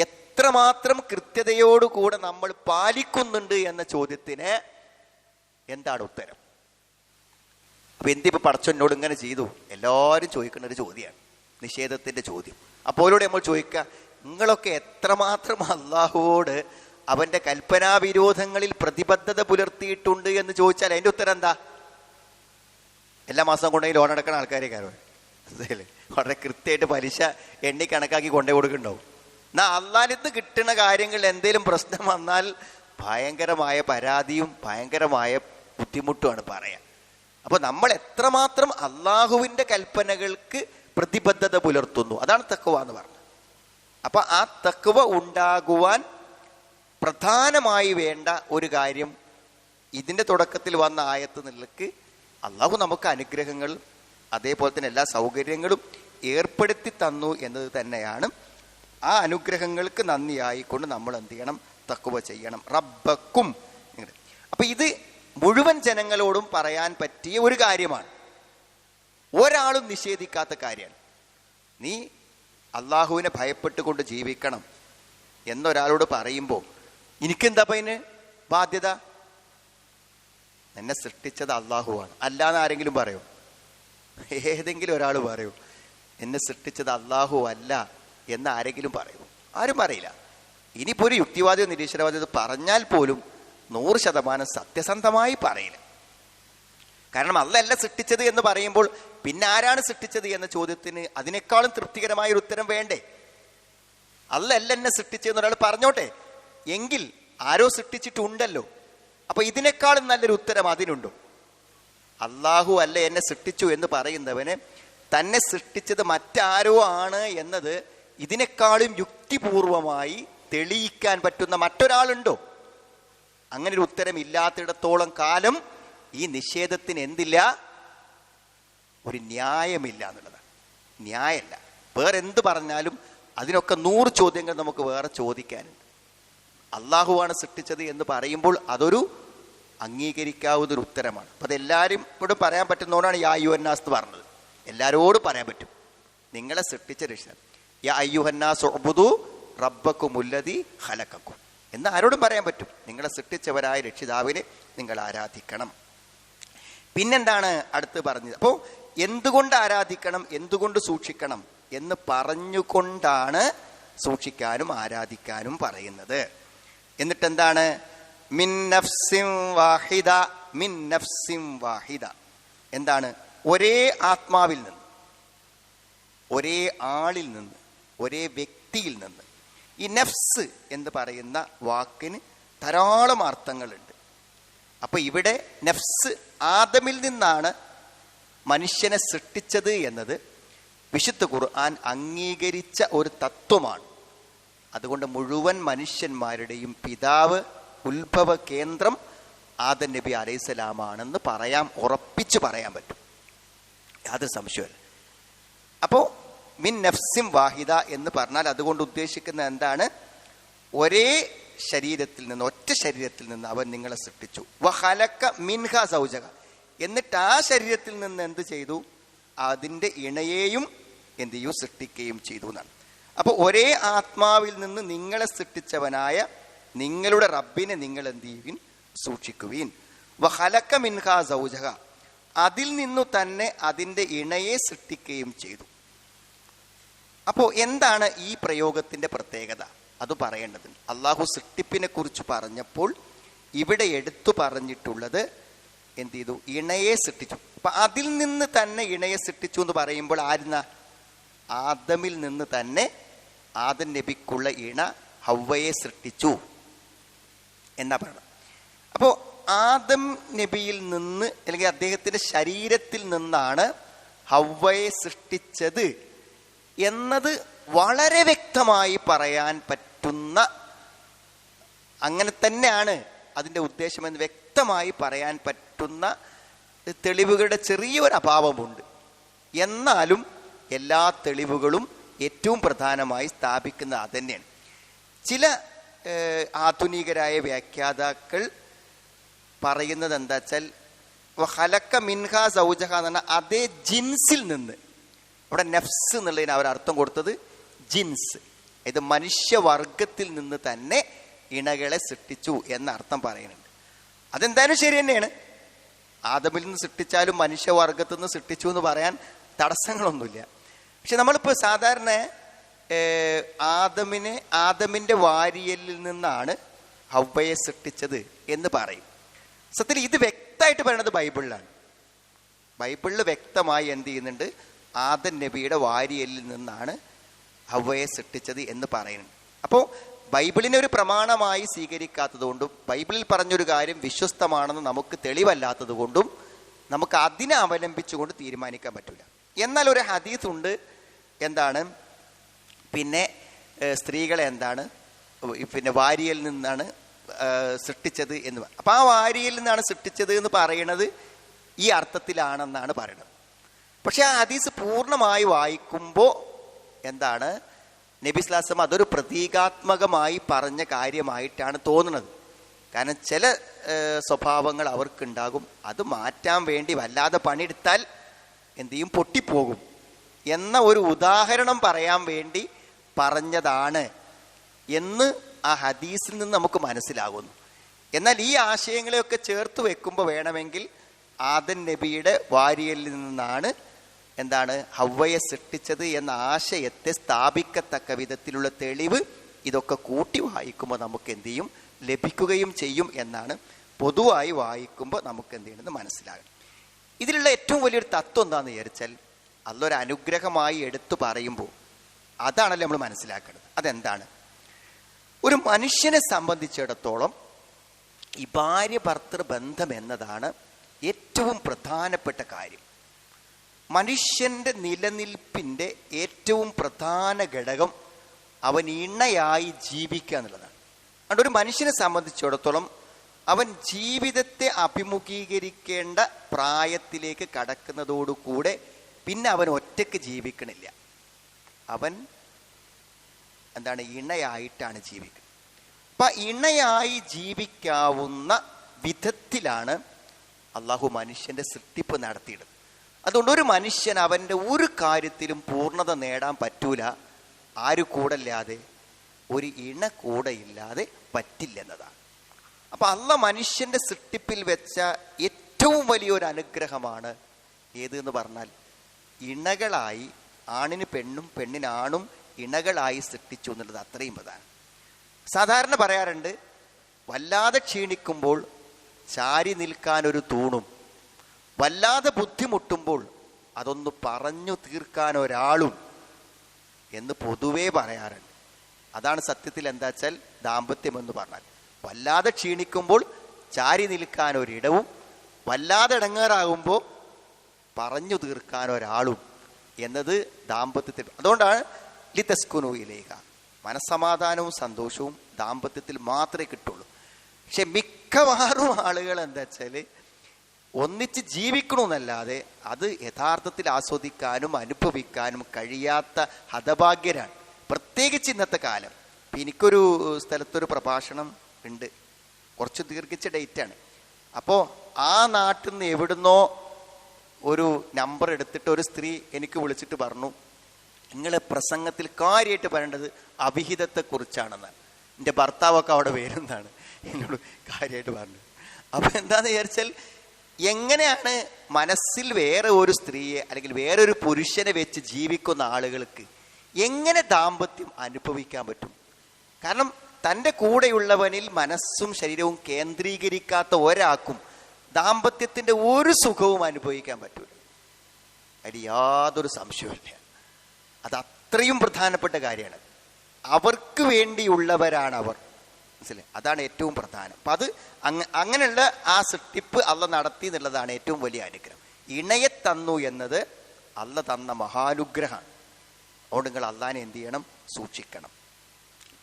എത്രമാത്രം കൃത്യതയോടുകൂടെ നമ്മൾ പാലിക്കുന്നുണ്ട് എന്ന ചോദ്യത്തിന് എന്താണ് ഉത്തരം? അപ്പൊ എന്തിപ്പോ പടച്ചോനോട് ഇങ്ങനെ ചെയ്തു എല്ലാവരും ചോദിക്കുന്ന ഒരു ചോദ്യമാണ്, നിഷേധത്തിന്റെ ചോദ്യം. അപ്പോഴൂടെ നമ്മൾ ചോദിക്കുക, നിങ്ങളൊക്കെ എത്രമാത്രം അള്ളാഹുവോട് അവന്റെ കൽപ്പനാവിരോധങ്ങളിൽ പ്രതിബദ്ധത പുലർത്തിയിട്ടുണ്ട് എന്ന് ചോദിച്ചാൽ അതിന്റെ ഉത്തരം എന്താ? എല്ലാ മാസം കൊണ്ടുപോയി ലോൺ അടക്കുന്ന ആൾക്കാരെ കാര്യം വളരെ കൃത്യമായിട്ട് പലിശ എണ്ണി കണക്കാക്കി കൊണ്ടേ കൊടുക്കുന്നുണ്ടാവും. എന്നാ അള്ളാഹിന് കിട്ടുന്ന കാര്യങ്ങളിൽ എന്തെങ്കിലും പ്രശ്നം വന്നാൽ ഭയങ്കരമായ പരാതിയും ഭയങ്കരമായ ബുദ്ധിമുട്ടുമാണ് പറയാൻ. അപ്പൊ നമ്മൾ എത്രമാത്രം അള്ളാഹുവിന്റെ കൽപ്പനകൾക്ക് പ്രതിബദ്ധത പുലർത്തുന്നു, അതാണ് തഖ്വ എന്ന് പറഞ്ഞത്. അപ്പൊ ആ തഖ്വ ഉണ്ടാകുവാൻ പ്രധാനമായി വേണ്ട ഒരു കാര്യം ഇതിന്റെ തുടക്കത്തിൽ വന്ന ആയത്ത് നിലക്ക് അള്ളാഹു നമുക്ക് അനുഗ്രഹങ്ങൾ അതേപോലെ തന്നെ എല്ലാ സൗകര്യങ്ങളും ഏർപ്പെടുത്തി തന്നു എന്നത് തന്നെയാണ്. ആ അനുഗ്രഹങ്ങൾക്ക് നന്ദിയായിക്കൊണ്ട് നമ്മൾ എന്ത് ചെയ്യണം? തഖ്വ ചെയ്യണം. റബ്ബക്കും. അപ്പൊ ഇത് മുഴുവൻ ജനങ്ങളോടും പറയാൻ പറ്റിയ ഒരു കാര്യമാണ്, ഒരാളും നിഷേധിക്കാത്ത കാര്യമാണ്. നീ അള്ളാഹുവിനെ ഭയപ്പെട്ടുകൊണ്ട് ജീവിക്കണം എന്നൊരാളോട് പറയുമ്പോൾ എനിക്കെന്താ അതിന് ബാധ്യത? എന്നെ സൃഷ്ടിച്ചത് അള്ളാഹുവാണ്. അല്ലാന്ന് ആരെങ്കിലും പറയോ? ഏതെങ്കിലും ഒരാൾ പറയൂ എന്നെ സൃഷ്ടിച്ചത് അള്ളാഹു അല്ല എന്ന് ആരെങ്കിലും പറയൂ? ആരും പറയില്ല. ഇനിയിപ്പോ ഒരു യുക്തിവാദിയോ നിരീശ്വരവാദിയോ പറഞ്ഞാൽ പോലും 100% സത്യസന്ധമായി പറയില്ല. കാരണം അല്ല സൃഷ്ടിച്ചത് എന്ന് പറയുമ്പോൾ പിന്നെ ആരാണ് സൃഷ്ടിച്ചത് എന്ന ചോദ്യത്തിന് അതിനേക്കാളും തൃപ്തികരമായ ഒരു ഉത്തരം വേണ്ടേ? അല്ല എന്നെ സൃഷ്ടിച്ചതെന്ന് ഒരാൾ പറഞ്ഞോട്ടെ, എങ്കിൽ ആരോ സൃഷ്ടിച്ചിട്ടുണ്ടല്ലോ. അപ്പൊ ഇതിനേക്കാളും നല്ലൊരു ഉത്തരം അതിനുണ്ടോ? അള്ളാഹു അല്ല എന്നെ സൃഷ്ടിച്ചു എന്ന് പറയുന്നവന് തന്നെ സൃഷ്ടിച്ചത് മറ്റാരോ ആണ് എന്നത് ഇതിനേക്കാളും യുക്തിപൂർവമായി തെളിയിക്കാൻ പറ്റുന്ന മറ്റൊരാളുണ്ടോ? അങ്ങനെ ഒരു ഉത്തരം ഇല്ലാത്തിടത്തോളം കാലം ഈ നിഷേധത്തിന് എന്തില്ല? ഒരു ന്യായമില്ല എന്നുള്ളതാണ്. ന്യായമല്ല. വേറെ എന്ത് പറഞ്ഞാലും അതിനൊക്കെ 100 ചോദ്യങ്ങൾ നമുക്ക് വേറെ ചോദിക്കാനുണ്ട്. അള്ളാഹുവാണ് സൃഷ്ടിച്ചത് എന്ന് പറയുമ്പോൾ അതൊരു അംഗീകരിക്കാവുന്നൊരു ഉത്തരമാണ്. അപ്പൊ അതെല്ലാവരും ഇവിടെ പറയാൻ പറ്റുന്നതുകൊണ്ടാണ് യാ അയ്യുഹന്നാസ് എന്ന് പറഞ്ഞത്. എല്ലാവരോടും പറയാൻ പറ്റും, നിങ്ങളെ സൃഷ്ടിച്ച രക്ഷിതാവ്. യാ അയ്യുഹന്നാസ് ഉഅ്ബുദൂ റബ്ബക്കുമുല്ലദീ ഖലഖക്കും എന്ന് ആരോടും പറയാൻ പറ്റും. നിങ്ങളെ സൃഷ്ടിച്ചവരായ രക്ഷിതാവിനെ നിങ്ങൾ ആരാധിക്കണം. പിന്നെന്താണ് അടുത്ത് പറഞ്ഞത്? അപ്പോൾ എന്തുകൊണ്ട് ആരാധിക്കണം, എന്തുകൊണ്ട് സൂക്ഷിക്കണം എന്ന് പറഞ്ഞുകൊണ്ടാണ് സൂക്ഷിക്കാനും ആരാധിക്കാനും പറയുന്നത്. എന്നിട്ടെന്താണ്? മിൻ നഫ്സിൻ വാഹിദ, മിൻ നഫ്സിൻ വാഹിദ. എന്താണ്? ഒരേ ആത്മാവിൽ നിന്ന്, ഒരേ ആളിൽ നിന്ന്, ഒരേ വ്യക്തിയിൽ നിന്ന്. ഈ നഫ്സ് എന്ന് പറയുന്ന വാക്കിന് ധാരാളം അർത്ഥങ്ങളുണ്ട്. അപ്പൊ ഇവിടെ നഫ്സ് ആദമിൽ നിന്നാണ് മനുഷ്യനെ സൃഷ്ടിച്ചത് എന്നത് വിശുദ്ധ ഖുർആൻ അംഗീകരിച്ച ഒരു തത്വമാണ്. അതുകൊണ്ട് മുഴുവൻ മനുഷ്യന്മാരുടെയും പിതാവ്, ഉത്ഭവ കേന്ദ്രം ആദം നബി അലൈഹിസ്സലാമാണെന്ന് ഉറപ്പിച്ചു പറയാൻ പറ്റും, യാതൊരു സംശയമില്ല. അപ്പോ മിൻ നഫ്സിൻ വാഹിദ എന്ന് പറഞ്ഞാൽ അതുകൊണ്ട് ഉദ്ദേശിക്കുന്നത് എന്താണ്? ഒരേ ശരീരത്തിൽ നിന്ന്, ഒറ്റ ശരീരത്തിൽ നിന്ന് അവൻ നിങ്ങളെ സൃഷ്ടിച്ചു. വഖലഖ മിൻഹ സൗജഹ, എന്നിട്ട് ആ ശരീരത്തിൽ നിന്ന് എന്ത് ചെയ്തു? അതിൻ്റെ ഇണയെയും എന്ത് ചെയ്യും? സൃഷ്ടിക്കുകയും ചെയ്തു എന്നാണ്. അപ്പോൾ ഒരേ ആത്മാവിൽ നിന്ന് നിങ്ങളെ സൃഷ്ടിച്ചവനായ നിങ്ങളുടെ റബ്ബിനെ നിങ്ങൾ എന്ത് ചെയ്യുവിൻ? സൂക്ഷിക്കുവിൻ. വഖലഖ മിൻഹ സൗജഹ, അതിൽ നിന്നു തന്നെ അതിൻ്റെ ഇണയെ സൃഷ്ടിക്കുകയും ചെയ്തു. അപ്പോൾ എന്താണ് ഈ പ്രയോഗത്തിന്റെ പ്രത്യേകത? അത് പറയേണ്ടത്. അള്ളാഹു സൃഷ്ടിപ്പിനെ കുറിച്ച് പറഞ്ഞപ്പോൾ ഇവിടെ എടുത്തു പറഞ്ഞിട്ടുള്ളത് എന്ത് ചെയ്തു? ഇണയെ സൃഷ്ടിച്ചു. അപ്പൊ അതിൽ നിന്ന് തന്നെ ഇണയെ സൃഷ്ടിച്ചു എന്ന് പറയുമ്പോൾ ആരുന്ന? ആദമിൽ നിന്ന് തന്നെ ആദം നബിക്കുള്ള ഇണ ഹവ്വയെ സൃഷ്ടിച്ചു എന്നാ പറയണം. അപ്പോൾ ആദം നബിയിൽ നിന്ന് അല്ലെങ്കിൽ അദ്ദേഹത്തിന്റെ ശരീരത്തിൽ നിന്നാണ് ഹവ്വയെ സൃഷ്ടിച്ചത് എന്നത് വളരെ വ്യക്തമായി പറയാൻ പറ്റുന്ന, അങ്ങനെ തന്നെയാണ് അതിൻ്റെ ഉദ്ദേശമെന്ന് വ്യക്തമായി പറയാൻ പറ്റുന്ന തെളിവുകളുടെ ചെറിയൊരു അഭാവമുണ്ട്. എന്നാലും എല്ലാ തെളിവുകളും ഏറ്റവും പ്രധാനമായി സ്ഥാപിക്കുന്നത് അതുതന്നെയാണ്. ചില ആധുനികരായ വ്യാഖ്യാതാക്കൾ പറയുന്നത് എന്താ വെച്ചാൽ ഹലക്ക മിൻഹ സൗജഹ എന്ന് പറഞ്ഞാൽ അതേ ജിൻസിൽ നിന്ന്, അവിടെ നഫ്സ് എന്നുള്ളതിന് അവർ അർത്ഥം കൊടുത്തത് ജിൻസ്, ഇത് മനുഷ്യവർഗത്തിൽ നിന്ന് തന്നെ ഇണകളെ സൃഷ്ടിച്ചു എന്ന അർത്ഥം പറയുന്നുണ്ട്. അതെന്തായാലും ശരി തന്നെയാണ്. ആദമിൽ നിന്ന് സൃഷ്ടിച്ചാലും മനുഷ്യവർഗത്തിൽ നിന്ന് സൃഷ്ടിച്ചു എന്ന് പറയാൻ തടസ്സങ്ങളൊന്നുമില്ല. പക്ഷെ നമ്മളിപ്പോൾ സാധാരണ ആദമിൻ്റെ വാരിയലിൽ നിന്നാണ് ഹവ്വയെ സൃഷ്ടിച്ചത് എന്ന് പറയും. സത്യത്തിൽ ഇത് വ്യക്തമായിട്ട് പറയുന്നത് ബൈബിളിലാണ്. ബൈബിളിൽ വ്യക്തമായി എന്ത് ചെയ്യുന്നുണ്ട്, ആദം നബിയുടെ വാരിയലിൽ നിന്നാണ് ഹവ്വയെ സൃഷ്ടിച്ചത് എന്ന് പറയുന്നുണ്ട്. അപ്പോൾ ബൈബിളിനെ ഒരു പ്രമാണമായി സ്വീകരിക്കാത്തത് കൊണ്ടും ബൈബിളിൽ പറഞ്ഞൊരു കാര്യം വിശ്വസ്തമാണെന്ന് നമുക്ക് തെളിവല്ലാത്തത് കൊണ്ടും നമുക്ക് അതിനെ അവലംബിച്ചുകൊണ്ട് തീരുമാനിക്കാൻ പറ്റില്ല. എന്നാൽ ഒരു ഹദീസ് ഉണ്ട്, എന്താണ്, പിന്നെ സ്ത്രീകളെ എന്താണ് പിന്നെ വാരിയൽ നിന്നാണ് സൃഷ്ടിച്ചത് എന്ന്. അപ്പം ആ വാരിയൽ നിന്നാണ് സൃഷ്ടിച്ചത് എന്ന് പറയുന്നത് ഈ അർത്ഥത്തിലാണെന്നാണ് പറയുന്നത്. പക്ഷെ ആ ഹദീസ് പൂർണ്ണമായി വായിക്കുമ്പോൾ എന്താണ്, നബി സ്വല്ലല്ലാഹു അലൈഹി വസല്ലം അതൊരു പ്രതീകാത്മകമായി പറഞ്ഞ കാര്യമായിട്ടാണ് തോന്നുന്നത്. കാരണം ചില സ്വഭാവങ്ങൾ അവർക്കുണ്ടാകും, അത് മാറ്റാൻ വേണ്ടി വല്ലാതെ പണിയെടുത്താൽ എന്ത് ചെയ്യും, പൊട്ടിപ്പോകും എന്ന ഒരു ഉദാഹരണം പറയാൻ വേണ്ടി പറഞ്ഞതാണ് എന്ന് ആ ഹദീസിൽ നിന്ന് നമുക്ക് മനസ്സിലാകുന്നു. എന്നാൽ ഈ ആശയങ്ങളെയൊക്കെ ചേർത്ത് വെക്കുമ്പോൾ വേണമെങ്കിൽ ആദം നബിയുടെ വാരിയലിൽ നിന്നാണ് എന്താണ് ഹവ്വയെ സൃഷ്ടിച്ചത് എന്ന ആശയത്തെ സ്ഥാപിക്കത്തക്ക വിധത്തിലുള്ള തെളിവ് ഇതൊക്കെ കൂട്ടി വായിക്കുമ്പോൾ നമുക്ക് എന്ത് ചെയ്യും, ലഭിക്കുകയും ചെയ്യും എന്നാണ് പൊതുവായി വായിക്കുമ്പോൾ നമുക്ക് എന്ത് ചെയ്യണമെന്ന് മനസ്സിലാകും. ഇതിലുള്ള ഏറ്റവും വലിയൊരു തത്വം എന്താണെന്ന് വിചാരിച്ചാൽ, അതൊരു അനുഗ്രഹമായി എടുത്തു പറയുമ്പോൾ അതാണല്ലോ നമ്മൾ മനസ്സിലാക്കേണ്ടത്. അതെന്താണ്, ഒരു മനുഷ്യനെ സംബന്ധിച്ചിടത്തോളം ഈ ഭാര്യ ഭർത്തൃ ബന്ധം എന്നതാണ് ഏറ്റവും പ്രധാനപ്പെട്ട കാര്യം. മനുഷ്യൻ്റെ നിലനിൽപ്പിൻ്റെ ഏറ്റവും പ്രധാന ഘടകം അവൻ ഇണയായി ജീവിക്കുക എന്നുള്ളതാണ്. അതുകൊണ്ട് ഒരു മനുഷ്യനെ സംബന്ധിച്ചിടത്തോളം അവൻ ജീവിതത്തെ അഭിമുഖീകരിക്കേണ്ട പ്രായത്തിലേക്ക് കടക്കുന്നതോടുകൂടെ പിന്നെ അവൻ ഒറ്റയ്ക്ക് ജീവിക്കണില്ല, അവൻ എന്താണ് ഇണയായിട്ടാണ് ജീവിക്കുന്നത്. അപ്പം ഇണയായി ജീവിക്കാവുന്ന വിധത്തിലാണ് അള്ളാഹു മനുഷ്യൻ്റെ സൃഷ്ടിപ്പ് നടത്തിയിടുന്നത്. അതുകൊണ്ട് ഒരു മനുഷ്യൻ അവൻ്റെ ഒരു കാര്യത്തിലും പൂർണ്ണത നേടാൻ പറ്റൂല ആര് കൂടല്ലാതെ, ഒരു ഇണ കൂടെ ഇല്ലാതെ പറ്റില്ലെന്നതാണ്. അപ്പം അള്ളാഹ് മനുഷ്യൻ്റെ സൃഷ്ടിപ്പിൽ വെച്ച ഏറ്റവും വലിയൊരു അനുഗ്രഹമാണ് ഏതെന്ന് പറഞ്ഞാൽ, ഇണകളായി ആണിന് പെണ്ണും പെണ്ണിന് ആണും ഇണകളായി സൃഷ്ടിച്ചു എന്നുള്ളത് അത്രയും പ്രധാനം. സാധാരണ പറയാറുണ്ട്, വല്ലാതെ ക്ഷീണിക്കുമ്പോൾ ചാരി നിൽക്കാനൊരു തൂണും, വല്ലാതെ ബുദ്ധിമുട്ടുമ്പോൾ അതൊന്ന് പറഞ്ഞു തീർക്കാൻ ഒരാളും എന്ന് പൊതുവേ പറയാറുണ്ട്. അതാണ് സത്യത്തിൽ എന്താ വെച്ചാൽ ദാമ്പത്യം എന്ന് പറഞ്ഞാൽ, വല്ലാതെ ക്ഷീണിക്കുമ്പോൾ ചാരി നിൽക്കാൻ ഒരിടവും, വല്ലാതെ ഇടങ്ങേറാകുമ്പോൾ പറഞ്ഞു തീർക്കാൻ ഒരാളും എന്നത് ദാമ്പത്യത്തിൽ. അതുകൊണ്ടാണ് ലിതസ്കുനു ഇലൈഹ, മനസ്സമാധാനവും സന്തോഷവും ദാമ്പത്യത്തിൽ മാത്രമേ കിട്ടുള്ളൂ. പക്ഷെ മിക്കവാറും ആളുകൾ എന്താ വെച്ചാൽ ഒന്നിച്ച് ജീവിക്കണമെന്നല്ലാതെ അത് യഥാർത്ഥത്തിൽ ആസ്വദിക്കാനും അനുഭവിക്കാനും കഴിയാത്ത ഹതഭാഗ്യരാണ്, പ്രത്യേകിച്ച് ഇന്നത്തെ കാലം. ഇപ്പം എനിക്കൊരു സ്ഥലത്തൊരു പ്രഭാഷണം ഉണ്ട്, കുറച്ച് ദീർഘിച്ച ഡേറ്റാണ്. അപ്പോൾ ആ നാട്ടിൽ നിന്ന് എവിടുന്നോ ഒരു നമ്പർ എടുത്തിട്ട് ഒരു സ്ത്രീ എനിക്ക് വിളിച്ചിട്ട് പറഞ്ഞു, നിങ്ങളെ പ്രസംഗത്തിൽ കാര്യമായിട്ട് പറയേണ്ടത് അവിഹിതത്തെക്കുറിച്ചാണെന്നാണ്. എൻ്റെ ഭർത്താവൊക്കെ അവിടെ വരുന്നതാണ് എന്നോട് കാര്യമായിട്ട് പറഞ്ഞത്. അപ്പോൾ എന്താണെന്ന് വിചാരിച്ചാൽ, എങ്ങനെയാണ് മനസ്സിൽ വേറെ ഒരു സ്ത്രീയെ അല്ലെങ്കിൽ വേറൊരു പുരുഷനെ വെച്ച് ജീവിക്കുന്ന ആളുകൾക്ക് എങ്ങനെ ദാമ്പത്യം അനുഭവിക്കാൻ പറ്റും? കാരണം തൻ്റെ കൂടെയുള്ളവനിൽ മനസ്സും ശരീരവും കേന്ദ്രീകരിക്കാത്ത ഒരാൾക്കും ദാമ്പത്യത്തിൻ്റെ ഒരു സുഖവും അനുഭവിക്കാൻ പറ്റൂല, അതിൽ യാതൊരു സംശയവുമില്ല. അത് അത്രയും പ്രധാനപ്പെട്ട കാര്യമാണ്. അവർക്ക് വേണ്ടിയുള്ളവരാണ് അവർ, മനസ്സിലായി? അതാണ് ഏറ്റവും പ്രധാനം. അപ്പം അത് അങ്ങനെയുള്ള ആ സൃഷ്ടിപ്പ് അള്ള നടത്തി എന്നുള്ളതാണ് ഏറ്റവും വലിയ അനുഗ്രഹം. ഇണയെ തന്നു എന്നത് അള്ള തന്ന മഹാനുഗ്രഹമാണ്. അതുകൊണ്ട് നിങ്ങൾ അള്ളാനെ എന്ത് ചെയ്യണം? സൂക്ഷിക്കണം.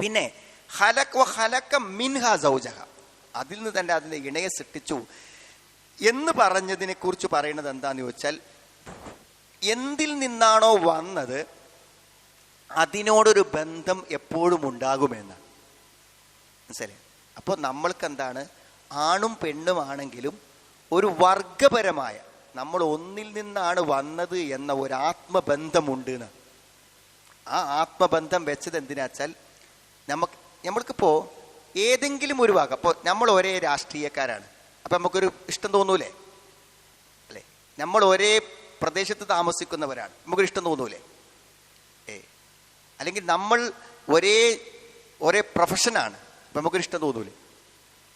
പിന്നെ ഹലക്ക മിൻഹ സൗജഹ, അതിൽ നിന്ന് തന്നെ അതിൻ്റെ ഇണയെ സൃഷ്ടിച്ചു എന്ന് പറഞ്ഞതിനെ കുറിച്ച് പറയുന്നത് എന്താന്ന് ചോദിച്ചാൽ, എന്തിൽ നിന്നാണോ വന്നത് അതിനോടൊരു ബന്ധം എപ്പോഴും ഉണ്ടാകുമെന്നാണ്. മനസ്സിലായി? അപ്പോൾ നമ്മൾക്ക് എന്താണ്, ആണും പെണ്ണുമാണെങ്കിലും ഒരു വർഗപരമായ, നമ്മൾ ഒന്നിൽ നിന്നാണ് വന്നത് എന്ന ഒരു ആത്മബന്ധമുണ്ട് എന്ന്. ആ ആത്മബന്ധം വെച്ചത് എന്തിനാച്ചാൽ, നമ്മൾക്കിപ്പോൾ ഏതെങ്കിലും ഒരു ഭാഗം, അപ്പോൾ നമ്മൾ ഒരേ രാഷ്ട്രീയക്കാരാണ്, അപ്പം നമുക്കൊരു ഇഷ്ടം തോന്നൂലേ? അല്ലേ? നമ്മൾ ഒരേ പ്രദേശത്ത് താമസിക്കുന്നവരാണ്, നമുക്കൊരു ഇഷ്ടം തോന്നൂലേ? അല്ലെങ്കിൽ നമ്മൾ ഒരേ പ്രൊഫഷനാണ്, അപ്പം നമുക്കൊരു ഇഷ്ടം തോന്നൂലേ?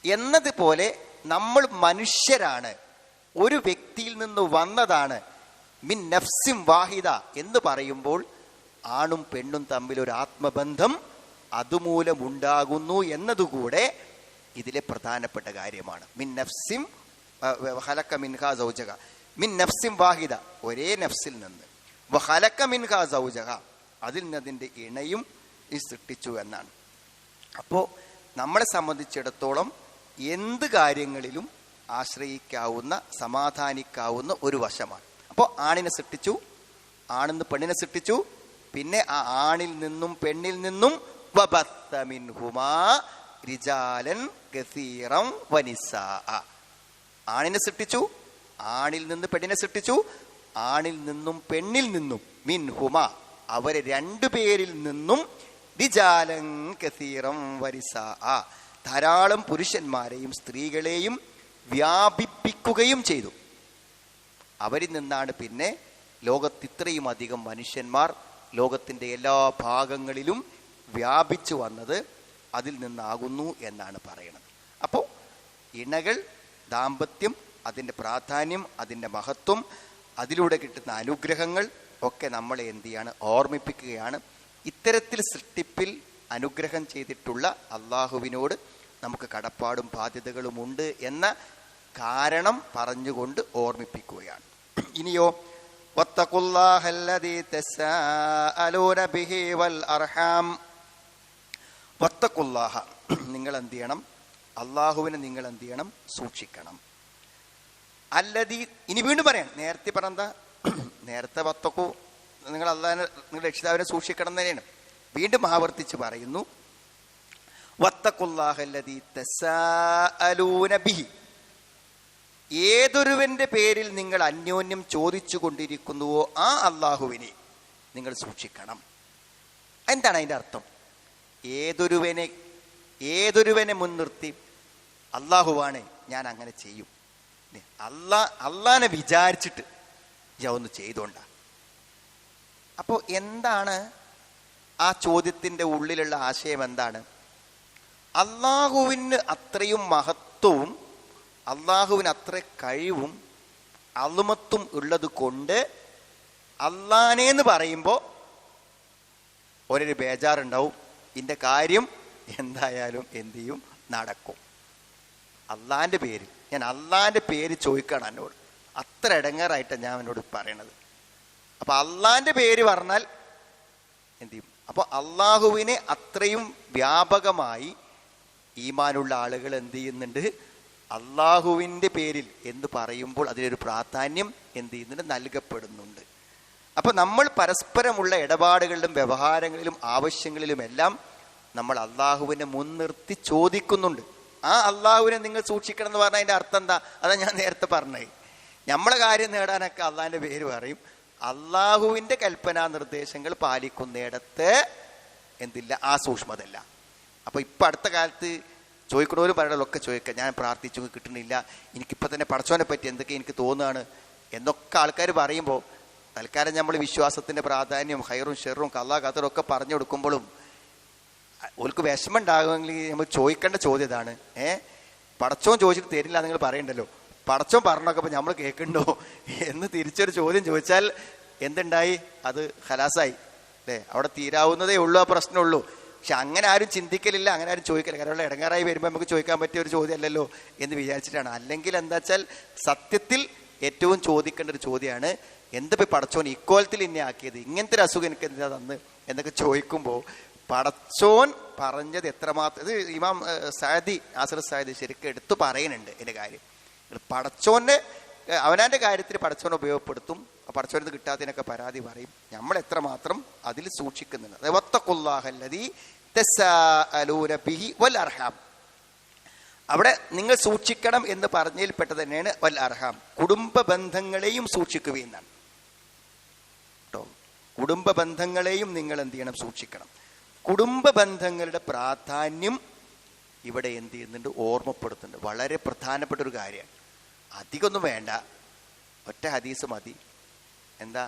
എന്നതുപോലെ നമ്മൾ മനുഷ്യരാണ്, ഒരു വ്യക്തിയിൽ നിന്ന് വന്നതാണ്. മിൻ നഫ്സിം വാഹിദ എന്ന് പറയുമ്പോൾ ആണും പെണ്ണും തമ്മിൽ ഒരു ആത്മബന്ധം അതുമൂലം ഉണ്ടാകുന്നു എന്നതുകൂടെ ഇതിലെ പ്രധാനപ്പെട്ട കാര്യമാണ്. മിൻ നഫ്സിം വഖലക മിൻഹാ സൗജഹ, മിൻ നഫ്സിം വാഹിദ, ഒരേ നഫ്സിൽ നിന്ന്, വഖലക മിൻഹാ സൗജഹ, അതിൽ നിന്ന് അതിൻ്റെ ഇണയും സൃഷ്ടിച്ചു എന്നാണ്. അപ്പോൾ നമ്മളെ സംബന്ധിച്ചിടത്തോളം എന്ത് കാര്യങ്ങളിലും ആശ്രയിക്കാവുന്ന, സമാധാനിക്കാവുന്ന ഒരു വശമാണ്. അപ്പോൾ ആണിനെ സൃഷ്ടിച്ചു, ആണെന്ന് പെണ്ണിനെ സൃഷ്ടിച്ചു, പിന്നെ ആ ആണിൽ നിന്നും പെണ്ണിൽ നിന്നും വബത്ത മിൻഹുമാ റിജാലൻ കസീറൻ വനിസാഅ, ആണിനെ സൃഷ്ടിച്ചു, ആണിൽ നിന്ന് പെണ്ണിനെ സൃഷ്ടിച്ചു, ആണിൽ നിന്നും പെണ്ണിൽ നിന്നും, മിൻഹുമ അവരെ രണ്ടുപേരിൽ നിന്നും, റിജാലൻ കസീറൻ വനിസാഅ ധാരാളം പുരുഷന്മാരെയും സ്ത്രീകളെയും വ്യാപിപ്പിക്കുകയും ചെയ്തു. അവരിൽ നിന്നാണ് പിന്നെ ലോകത്ത് ഇത്രയും അധികം മനുഷ്യന്മാർ ലോകത്തിൻ്റെ എല്ലാ ഭാഗങ്ങളിലും വ്യാപിച്ചു വന്നത്, അതിൽ നിന്നാകുന്നു എന്നാണ് പറയുന്നത്. അപ്പോൾ ഇണകൾ, ദാമ്പത്യം, അതിൻ്റെ പ്രാധാന്യം, അതിൻ്റെ മഹത്വം, അതിലൂടെ കിട്ടുന്ന അനുഗ്രഹങ്ങൾ ഒക്കെ നമ്മളെ എന്ത് ചെയ്യാണ്? ഓർമ്മിപ്പിക്കുകയാണ്. ഇത്തരത്തിൽ സൃഷ്ടിപ്പിൽ അനുഗ്രഹം ചെയ്തിട്ടുള്ള അള്ളാഹുവിനോട് നമുക്ക് കടപ്പാടും ബാധ്യതകളും ഉണ്ട് എന്ന കാരണം പറഞ്ഞുകൊണ്ട് ഓർമ്മിപ്പിക്കുകയാണ്. ഇനിയോ, വത്തഖുല്ലാഹല്ലദീ തസാഅലൂന ബിഹി വൽ അർഹാം, വത്തഖുല്ലാഹ, നിങ്ങൾ എന്ത് ചെയ്യണം? അള്ളാഹുവിനെ നിങ്ങൾ എന്ത് ചെയ്യണം? സൂക്ഷിക്കണം. അല്ലദീ, ഇനി വീണ്ടും പറയാം, നേരത്തെ പറഞ്ഞ നേരത്തെ വത്തഖു, നിങ്ങൾ അള്ളാഹിനെ, നിങ്ങളുടെ രക്ഷിതാവിനെ സൂക്ഷിക്കണം തന്നെയാണ്. വീണ്ടും ആവർത്തിച്ച് പറയുന്നു, വത്തഖുല്ലാഹല്ലദീ തസാഅലൂന ബിഹി, ഏതൊരുവന്റെ പേരിൽ നിങ്ങൾ അന്യോന്യം ചോദിച്ചു കൊണ്ടിരിക്കുന്നുവോ ആ അള്ളാഹുവിനെ നിങ്ങൾ സൂക്ഷിക്കണം. എന്താണ് അതിൻ്റെ അർത്ഥം? ഏതൊരുവനെ മുൻനിർത്തി അള്ളാഹുവാണ് ഞാൻ അങ്ങനെ ചെയ്യും, അള്ളാനെ വിചാരിച്ചിട്ട് ഞാൻ ഒന്ന് ചെയ്തോണ്ട. അപ്പോൾ എന്താണ് ആ ചോദ്യത്തിൻ്റെ ഉള്ളിലുള്ള ആശയം? എന്താണ്? അള്ളാഹുവിന് അത്രയും മഹത്വവും അള്ളാഹുവിന് അത്ര കഴിവും അളുമത്തും ഉള്ളത് കൊണ്ട് അള്ളാനേന്ന് പറയുമ്പോൾ ഒരൊരു ബേജാറുണ്ടാവും, ഇതിൻ്റെ കാര്യം എന്തായാലും എന്ത് ചെയ്യും? നടക്കും. അള്ളാൻ്റെ പേര്, ഞാൻ അള്ളാൻ്റെ പേര് ചോദിക്കണം എന്നോട്, അത്ര ഇടങ്ങേറായിട്ടാണ് ഞാൻ എന്നോട് പറയണത്. അപ്പം അള്ളാൻ്റെ പേര് പറഞ്ഞാൽ എന്ത് ചെയ്യും? അപ്പോൾ അള്ളാഹുവിനെ അത്രയും വ്യാപകമായി ഈമാനുള്ള ആളുകൾ എന്ത് ചെയ്യുന്നുണ്ട്? അള്ളാഹുവിൻ്റെ പേരിൽ എന്ന് പറയുമ്പോൾ അതിലൊരു പ്രാധാന്യം എന്ത് ചെയ്യുന്നുണ്ട്? നൽകപ്പെടുന്നുണ്ട്. അപ്പോൾ നമ്മൾ പരസ്പരമുള്ള ഇടപാടുകളിലും വ്യവഹാരങ്ങളിലും ആവശ്യങ്ങളിലുമെല്ലാം നമ്മൾ അള്ളാഹുവിനെ മുൻനിർത്തി ചോദിക്കുന്നുണ്ട്. ആ അള്ളാഹുവിനെ നിങ്ങൾ സൂക്ഷിക്കണം എന്ന് പറഞ്ഞാൽ അതിൻ്റെ അർത്ഥം എന്താ? അതാ ഞാൻ നേരത്തെ പറഞ്ഞത്. നമ്മളെ കാര്യം നേടാനൊക്കെ അള്ളാഹിൻ്റെ പേര് പറയും. അള്ളാഹുവിൻ്റെ കൽപ്പനാ നിർദ്ദേശങ്ങൾ പാലിക്കുന്നിടത്ത് എന്തില്ല? ആ സൂക്ഷ്മതല്ല. അപ്പോൾ ഇപ്പം അടുത്ത കാലത്ത് ചോദിക്കണവരും പറയണമൊക്കെ ചോദിക്കുക, ഞാൻ പ്രാർത്ഥിച്ചു കിട്ടണില്ല, എനിക്കിപ്പോൾ തന്നെ പടച്ചോനെ പറ്റി എന്തൊക്കെ എനിക്ക് തോന്നുകയാണ് എന്നൊക്കെ ആൾക്കാർ പറയുമ്പോൾ തൽക്കാലം നമ്മൾ വിശ്വാസത്തിൻ്റെ പ്രാധാന്യം, ഹൈറും ഷെറും കള്ളാ കത്തറും ഒക്കെ പറഞ്ഞു കൊടുക്കുമ്പോഴും ഓൾക്ക് വിഷമം ഉണ്ടാകുമെങ്കിൽ നമ്മൾ ചോദിക്കേണ്ട ചോദ്യം ഇതാണ്, പടച്ചോൻ ചോദിച്ചിട്ട് തരില്ല നിങ്ങൾ പറയണ്ടല്ലോ, പടച്ചോൻ പറഞ്ഞൊക്കെ ഇപ്പം നമ്മൾ കേൾക്കണ്ടോ എന്ന് തിരിച്ചൊരു ചോദ്യം ചോദിച്ചാൽ എന്തുണ്ടായി? അത് ഹലാസായി അല്ലേ? അവിടെ തീരാവുന്നതേ ഉള്ളൂ ആ പ്രശ്നമുള്ളൂ. പക്ഷെ അങ്ങനെ ആരും ചിന്തിക്കലില്ല, അങ്ങനെ ആരും ചോദിക്കലില്ല. കാരണം ഇടങ്ങാറായി വരുമ്പോൾ നമുക്ക് ചോദിക്കാൻ പറ്റിയ ഒരു ചോദ്യമല്ലല്ലോ എന്ന് വിചാരിച്ചിട്ടാണ്. അല്ലെങ്കിൽ എന്താ വെച്ചാൽ സത്യത്തിൽ ഏറ്റവും ചോദിക്കേണ്ട ഒരു ചോദ്യമാണ്, എന്തിപ്പോൾ പടച്ചോൻ ഇക്കോലത്തിൽ എന്നെ ആക്കിയത്, ഇങ്ങനത്തെ ഒരു അസുഖം എനിക്ക് എന്താ തന്ന് എന്നൊക്കെ ചോദിക്കുമ്പോൾ പടച്ചോൻ പറഞ്ഞത് എത്രമാത്രം. ഇത് ഇമാം സഅദി, നാസിർ സഅദി ശരിക്കും എടുത്തു പറയുന്നുണ്ട് ഇതിൻ്റെ കാര്യം. പടച്ചോനെ അവനാൻ്റെ കാര്യത്തിൽ പടച്ചോനെ ഉപയോഗപ്പെടുത്തും, പടച്ചോനത് കിട്ടാത്തതിനൊക്കെ പരാതി പറയും. നമ്മൾ എത്രമാത്രം അതിൽ സൂക്ഷിക്കുന്നുണ്ട്. വത്തഖുല്ലാഹല്ലദീ തസാഅലൂന ബിഹി വൽ അർഹാം. അവിടെ നിങ്ങൾ സൂക്ഷിക്കണം എന്ന് പറഞ്ഞതിൽപ്പെട്ടത് തന്നെയാണ് വൽ അർഹാം, കുടുംബ ബന്ധങ്ങളെയും സൂക്ഷിക്കുകയെന്നാണ് കേട്ടോ. കുടുംബ ബന്ധങ്ങളെയും നിങ്ങൾ എന്ത് ചെയ്യണം, സൂക്ഷിക്കണം. കുടുംബ ബന്ധങ്ങളുടെ പ്രാധാന്യം ഇവിടെ എന്ത് ചെയ്യുന്നുണ്ട്, ഓർമ്മപ്പെടുത്തുന്നുണ്ട്. വളരെ പ്രധാനപ്പെട്ട ഒരു കാര്യമാണ്. അധികമൊന്നും വേണ്ട, ഒറ്റ ഹദീസ് മതി. എന്താ,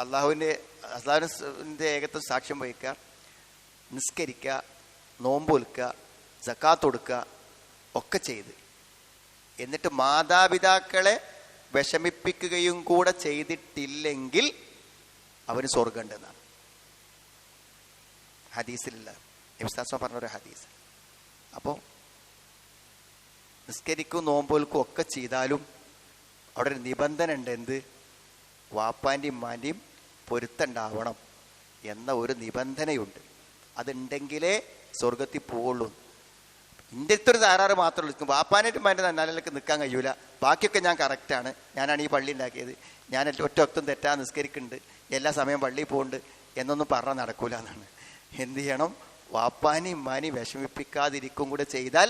അള്ളാഹുവിൻ്റെ ഏകത്വം സാക്ഷ്യം വഹിക്കുക, നിസ്കരിക്കുക, നോമ്പ് വിൽക്കുക, സക്കാത്ത് കൊടുക്കുക ഒക്കെ ചെയ്ത് എന്നിട്ട് മാതാപിതാക്കളെ വിഷമിപ്പിക്കുകയും കൂടെ ചെയ്തിട്ടില്ലെങ്കിൽ അവന് സ്വർഗമുണ്ടെന്നാണ് ഹദീസിലുള്ള നബിസ്വല്ലല്ലാഹു പറഞ്ഞൊരു ഹദീസ്. അപ്പോൾ നിസ്കരിക്കും നോമ്പുകൾക്കും ഒക്കെ ചെയ്താലും അവിടെ ഒരു നിബന്ധന ഉണ്ട്. എന്ത്? വാപ്പാൻ്റെയും ഉമ്മാൻ്റെയും പൊരുത്തണ്ടാവണം എന്ന ഒരു നിബന്ധനയുണ്ട്. അതുണ്ടെങ്കിലേ സ്വർഗത്തിൽ പോവുള്ളൂ. എൻ്റെ അടുത്തൊരു താറാറ് മാത്രമേ ഉള്ളൂ. വാപ്പാനായിട്ട് ഉമ്മാൻ്റെ നന്നാലേക്ക് നിൽക്കാൻ കഴിയൂല, ബാക്കിയൊക്കെ ഞാൻ കറക്റ്റാണ്, ഞാനാണ് ഈ പള്ളി ഉണ്ടാക്കിയത്, ഞാൻ ഒറ്റ ഒക്തും തെറ്റാ നിസ്കരിക്കുന്നുണ്ട്, എല്ലാ സമയം പള്ളിയിൽ പോകുന്നുണ്ട് എന്നൊന്നും പറഞ്ഞാൽ നടക്കൂല എന്നാണ്. എന്ത് ചെയ്യണം? വാപ്പാനെയും ഉമ്മാനെയും വിഷമിപ്പിക്കാതിരിക്കും കൂടെ ചെയ്താൽ